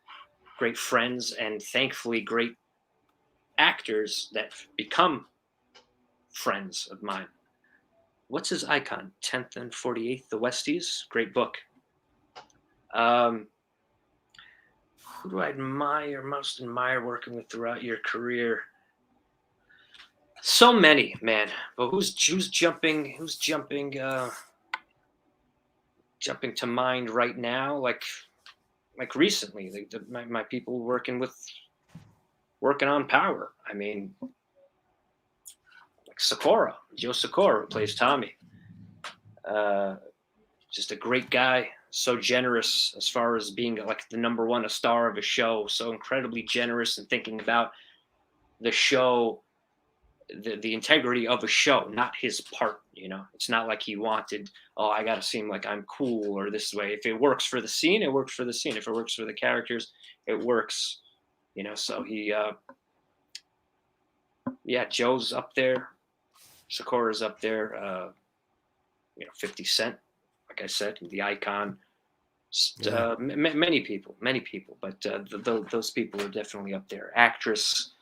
Speaker 9: great friends, and thankfully great actors that become friends of mine. What's his icon? 10th and 48th, The Westies. Great book. Who do I most admire working with throughout your career? So many, man. But who's jumping to mind right now? Like recently, my people working on Power. I mean, like Joe Sikora, who plays Tommy. Just a great guy. So generous as far as being like the number one, a star of a show. So incredibly generous and thinking about the show, the integrity of a show, not his part. It's not like he wanted, I got to seem like I'm cool or this way. If it works for the scene, it works for the scene. If it works for the characters, it works. So he, Joe's up there, Sikora's up there. 50 Cent, like I said, the icon. Many people, but those people are definitely up there. Actresses.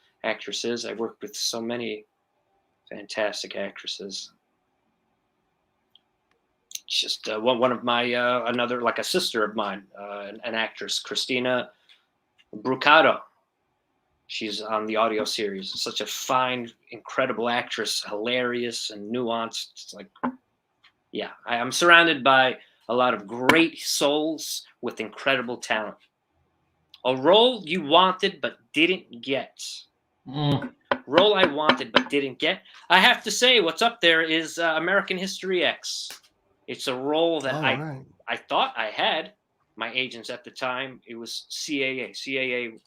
Speaker 9: I worked with so many fantastic actresses. Just one of my another, like a sister of mine, an actress, Christina Brucato. She's on the audio series. Such a fine, incredible actress, hilarious and nuanced. It's like, I'm surrounded by a lot of great souls with incredible talent. A role you wanted but didn't get. Role I wanted but didn't get. I have to say, what's up there is American History X. It's a role that I thought I had. My agents at the time, it was CAA. CAA,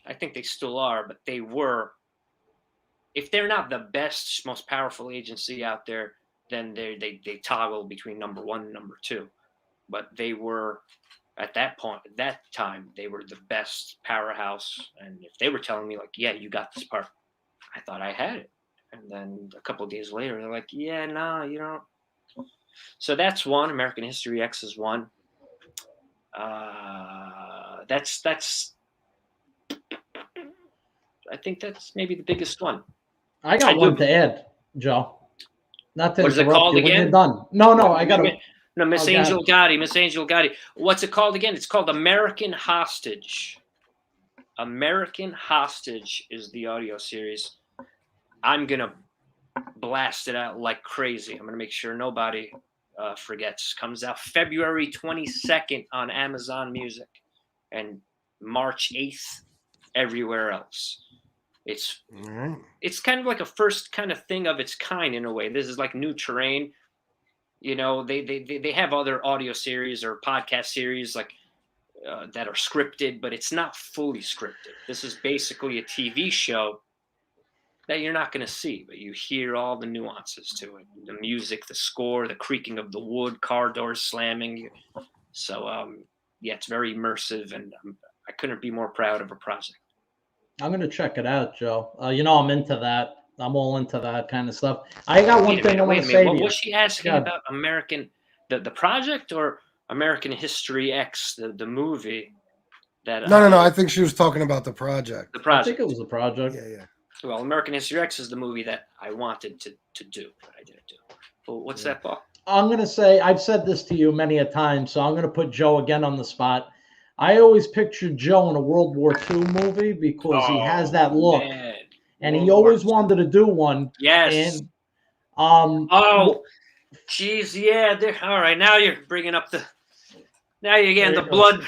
Speaker 9: I think they still are, but they were. If they're not the best, most powerful agency out there, then they toggle between number one and number two. But they were, at that time, they were the best powerhouse. And if they were telling me, like, yeah, you got this part, I thought I had it. And then a couple of days later, they're like, yeah, no, you don't. So that's one. American History X is one. That's. I think that's maybe the biggest one.
Speaker 5: I got one to add, Joe. Not to
Speaker 9: what is it
Speaker 5: interrupt
Speaker 9: called
Speaker 5: you
Speaker 9: again?
Speaker 5: when you're done. No, I got to.
Speaker 9: No, Miss Angel Gotti. Miss Angel Gotti. What's it called again? It's called American Hostage. American Hostage is the audio series. I'm gonna blast it out like crazy. I'm gonna make sure nobody forgets. Comes out February 22nd on Amazon Music, and March 8th everywhere else. It's
Speaker 8: All right.
Speaker 9: it's kind of like a first kind of thing of its kind in a way. This is like new terrain. You know, they have other audio series or podcast series like that are scripted, but it's not fully scripted. This is basically a TV show that you're not going to see, but you hear all the nuances to it: the music, the score, the creaking of the wood, car doors slamming. So, yeah, it's very immersive, and I couldn't be more proud of a project.
Speaker 5: I'm gonna check it out, Joe. You know I'm into that. I'm all into that kind of stuff. I got one thing I want to say to
Speaker 9: What
Speaker 5: you.
Speaker 9: was she asking
Speaker 5: Yeah.
Speaker 9: about? The project or American History X, the movie? That
Speaker 8: No. I think she was talking about the project.
Speaker 9: the
Speaker 5: I
Speaker 9: project.
Speaker 5: think it was a project.
Speaker 8: Yeah.
Speaker 9: Well, American History X is the movie that I wanted to do, but I didn't do. Well, what's that, Paul?
Speaker 5: I'm gonna say I've said this to you many a time, so I'm gonna put Joe again on the spot. I always pictured Joe in a World War II movie because he has that look,
Speaker 9: Man.
Speaker 5: and he
Speaker 9: World War
Speaker 5: always
Speaker 9: II.
Speaker 5: wanted to do one.
Speaker 9: Yes.
Speaker 5: And
Speaker 9: Oh, geez, yeah. All right, now you're bringing up the. Now you're getting the blood.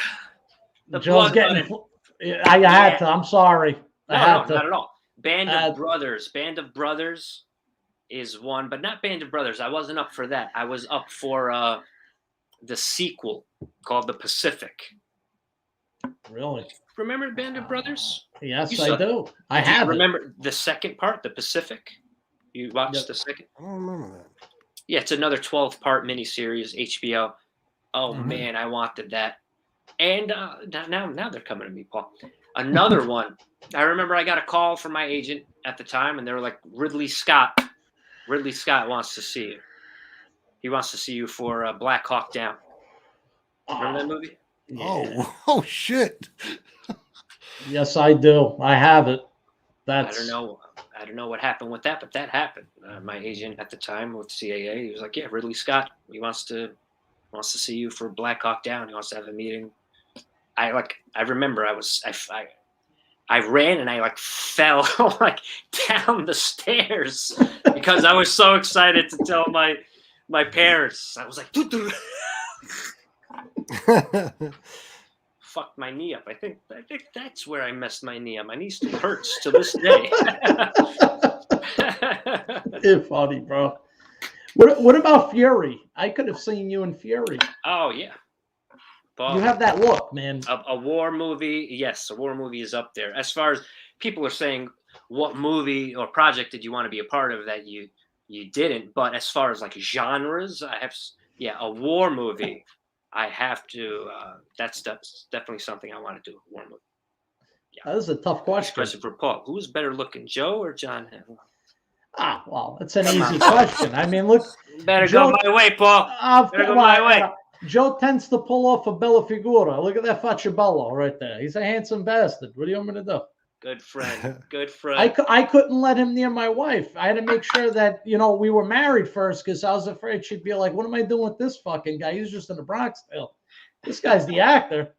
Speaker 9: The
Speaker 5: Joe's
Speaker 9: blood
Speaker 5: getting.
Speaker 9: running.
Speaker 5: I had to. I'm sorry. I had
Speaker 9: No,
Speaker 5: to.
Speaker 9: not at all. Band of Brothers. Band of Brothers is one, but not Band of Brothers. I wasn't up for that. I was up for the sequel called The Pacific.
Speaker 5: Really?
Speaker 9: Remember Band of Brothers?
Speaker 5: Yes, I do. I
Speaker 9: Do you
Speaker 5: have.
Speaker 9: remember the second part, The Pacific? You watched the second?
Speaker 8: I don't remember that.
Speaker 9: Yeah, it's another 12-part miniseries, HBO. Oh,
Speaker 5: Mm-hmm.
Speaker 9: man, I wanted that. And now they're coming to me, Paul. Another one. I remember I got a call from my agent at the time, and they were like, Ridley Scott wants to see you. He wants to see you for Black Hawk Down. Remember that movie?
Speaker 5: Yeah.
Speaker 8: Oh shit.
Speaker 5: Yes, I do. I have it. That's.
Speaker 9: I don't know what happened with that, but that happened. My agent at the time with CAA, he was like, "Yeah, Ridley Scott, he wants to see you for Black Hawk Down. He wants to have a meeting." I remember I ran and I like fell like down the stairs because I was so excited to tell my parents. I was like, fucked my knee up. I think that's where I messed my knee up. My knee still hurts to this day.
Speaker 5: It's funny, bro. What about Fury? I could have seen you in Fury.
Speaker 9: Oh yeah. But
Speaker 5: You have that look, man.
Speaker 9: a war movie, yes, a war movie is up there. As far as people are saying, what movie or project did you want to be a part of that you didn't? But as far as like genres, a war movie. I have to. That's definitely something I want to do. A war movie. Yeah.
Speaker 5: That is a tough question.
Speaker 9: Question for Paul: who's better looking, Joe or John Hamm?
Speaker 5: Well, it's an easy question. I mean, look.
Speaker 9: Better
Speaker 5: Joe,
Speaker 9: go my way, Paul. Better go my way.
Speaker 5: Joe tends to pull off a bella figura. Look at that facciabello right there. He's a handsome bastard. What do you want me to do?
Speaker 9: Good friend. Good friend.
Speaker 5: I couldn't let him near my wife. I had to make sure that, we were married first because I was afraid she'd be like, what am I doing with this fucking guy? He's just in the Bronx still. This guy's the actor.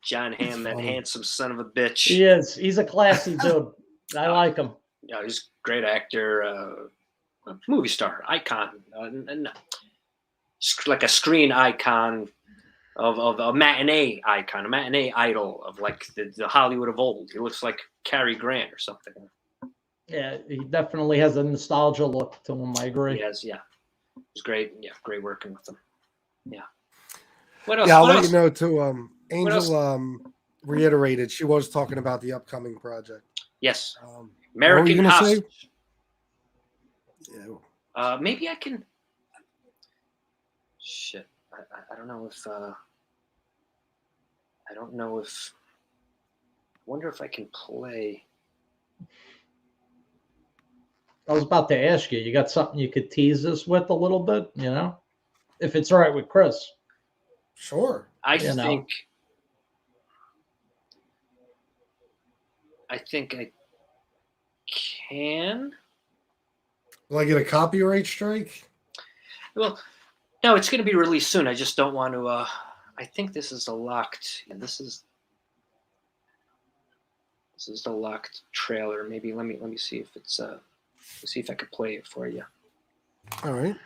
Speaker 9: John Hamm, that handsome son of a bitch.
Speaker 5: He is. He's a classy dude. I like him.
Speaker 9: Yeah, he's a great actor, movie star, icon, like a screen icon of a matinee icon, a matinee idol of like the Hollywood of old. He looks like Cary Grant or something.
Speaker 5: Yeah, he definitely has a nostalgia look to him. I agree.
Speaker 9: Yes, yeah. It was great. Yeah, great working with him. Yeah. What else?
Speaker 8: Yeah, I'll
Speaker 9: what
Speaker 8: let
Speaker 9: else?
Speaker 8: you know too. Angel reiterated she was talking about the upcoming project.
Speaker 9: Yes.
Speaker 8: American
Speaker 9: American Hostage.
Speaker 8: Yeah.
Speaker 9: Maybe I can. Shit. I don't know if. I don't know if. I wonder if I can play.
Speaker 5: I was about to ask you. You got something you could tease us with a little bit, if it's all right with Chris.
Speaker 8: Sure.
Speaker 9: I think I can.
Speaker 8: Will I get a copyright strike?
Speaker 9: Well, no, it's going to be released soon. I just don't want to. I think this is a locked. Yeah, this is the locked trailer. Maybe let me see if it's. See if I could play it for you.
Speaker 8: All right.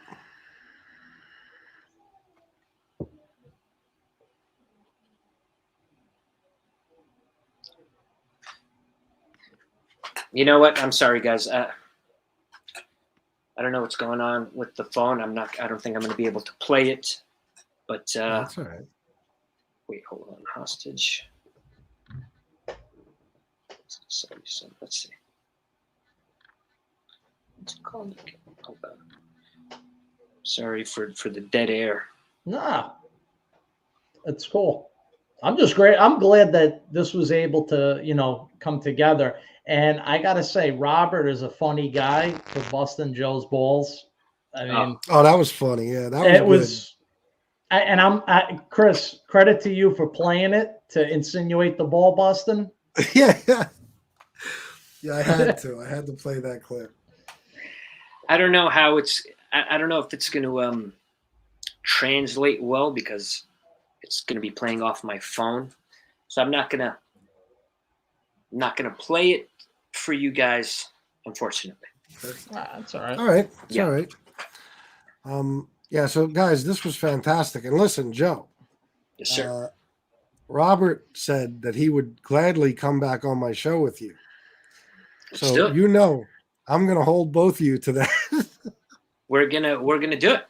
Speaker 9: You know what? I'm sorry, guys. I don't know what's going on with the phone. I don't think I'm going to be able to play it. But
Speaker 8: That's all right.
Speaker 9: wait, hold on. Hostage. So let's see. What's it called? Hold on. Sorry for the dead air.
Speaker 5: Nah, it's cool. I'm just great. I'm glad that this was able to, come together. And I gotta say, Robert is a funny guy for busting Joe's balls. I mean,
Speaker 8: Oh, that was funny. Yeah, that was
Speaker 5: it
Speaker 8: good.
Speaker 5: was. Chris, credit to you for playing it to insinuate the ball busting.
Speaker 8: Yeah. I had to play that clip.
Speaker 9: I don't know how I don't know if it's going to translate well because it's going to be playing off my phone. So I'm not gonna play it for you guys, unfortunately.
Speaker 5: That's all right.
Speaker 8: All right. It's
Speaker 9: Yeah.
Speaker 8: all right. Yeah, so guys, this was fantastic. And listen, Joe.
Speaker 9: Yes, sir.
Speaker 8: Robert said that he would gladly come back on my show with you.
Speaker 9: Let's
Speaker 8: So
Speaker 9: do it.
Speaker 8: I'm gonna hold both of you to that.
Speaker 9: We're gonna do it.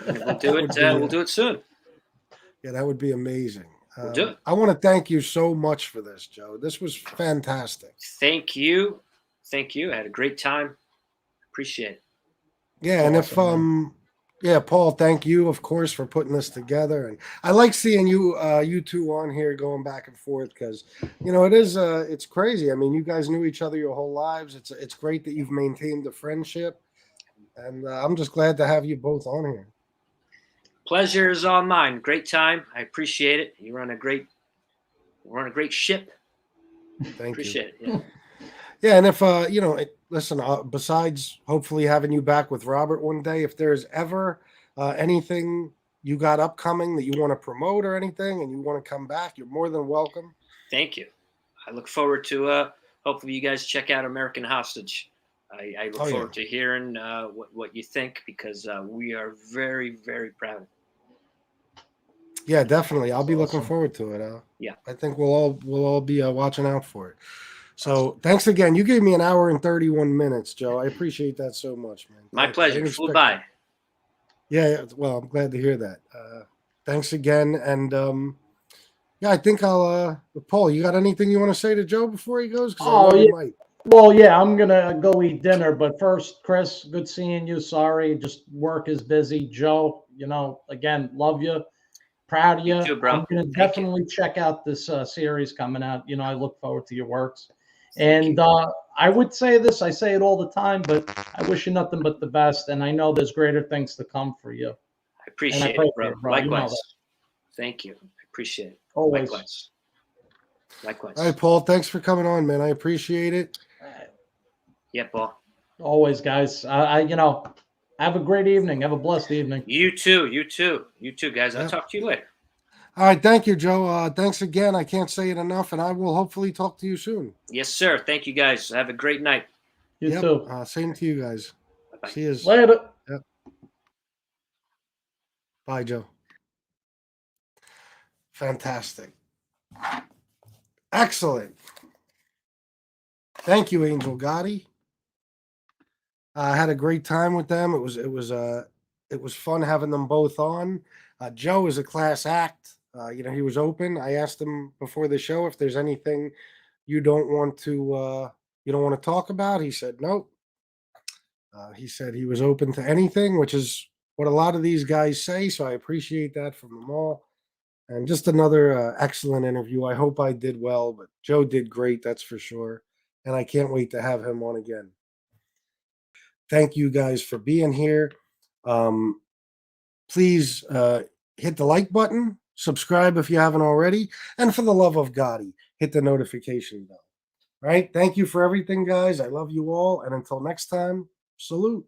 Speaker 9: We'll do it. We'll do it soon.
Speaker 8: Yeah, that would be amazing.
Speaker 9: We'll do it.
Speaker 8: I want to thank you so much for this, Joe. This was fantastic.
Speaker 9: Thank you. I had a great time. Appreciate it.
Speaker 8: Yeah, and
Speaker 5: awesome,
Speaker 8: if Paul, thank you, of course, for putting this together. And I like seeing you two on here going back and forth because it's crazy. I mean, you guys knew each other your whole lives. It's great that you've maintained the friendship, and I'm just glad to have you both on here.
Speaker 9: Pleasure is all mine. Great time. I appreciate it. We're on a great ship.
Speaker 8: Thank
Speaker 9: Appreciate
Speaker 8: you.
Speaker 9: it.
Speaker 8: Yeah, and if listen, besides hopefully having you back with Robert one day, if there's ever anything you got upcoming that you want to promote or anything, and you want to come back, you're more than welcome.
Speaker 9: Thank you. I look forward to hopefully you guys check out American Hostage. I look forward to hearing what you think because we are very, very proud.
Speaker 8: Yeah, definitely. I'll be looking forward to it.
Speaker 9: Yeah,
Speaker 8: I think we'll all be watching out for it. So thanks again. You gave me an hour and 31 minutes, Joe. I appreciate that so much, man.
Speaker 9: My pleasure. Flew by.
Speaker 8: Yeah, well, I'm glad to hear that. Thanks again. And I think I'll Paul, you got anything you want to say to Joe before he goes?
Speaker 5: Oh, yeah. Well, yeah, I'm gonna go eat dinner, but first, Chris, good seeing you. Sorry, just work is busy. Joe, again, love you. Proud of you.
Speaker 9: You too, bro.
Speaker 5: I'm going to definitely check out this series coming out. I look forward to your works. And I would say this, I say it all the time, but I wish you nothing but the best. And I know there's greater things to come for you.
Speaker 9: I appreciate it, bro. Likewise. Thank you. I appreciate it.
Speaker 5: Always.
Speaker 9: Likewise.
Speaker 8: All right, Paul, thanks for coming on, man. I appreciate it.
Speaker 9: Yeah, Paul.
Speaker 5: Always, guys. Have a great evening. Have a blessed evening.
Speaker 9: You too, guys. I'll talk to you later.
Speaker 8: All right. Thank you, Joe. Thanks again. I can't say it enough, and I will hopefully talk to you soon.
Speaker 9: Yes, sir. Thank you, guys. Have a great night.
Speaker 5: You too.
Speaker 8: Same to you guys.
Speaker 9: Bye-bye.
Speaker 8: See you
Speaker 5: later.
Speaker 8: Yep. Bye, Joe. Fantastic. Excellent. Thank you, Angel Gotti. I had a great time with them. It was fun having them both on. Joe is a class act. He was open. I asked him before the show if there's anything you don't want to talk about. He said nope. He said he was open to anything, which is what a lot of these guys say. So I appreciate that from them all. And just another excellent interview. I hope I did well, but Joe did great, that's for sure. And I can't wait to have him on again. Thank you guys for being here. Please hit the like button, subscribe if you haven't already, and for the love of Gotti, hit the notification bell. All right? Thank you for everything, guys. I love you all. And until next time, salute.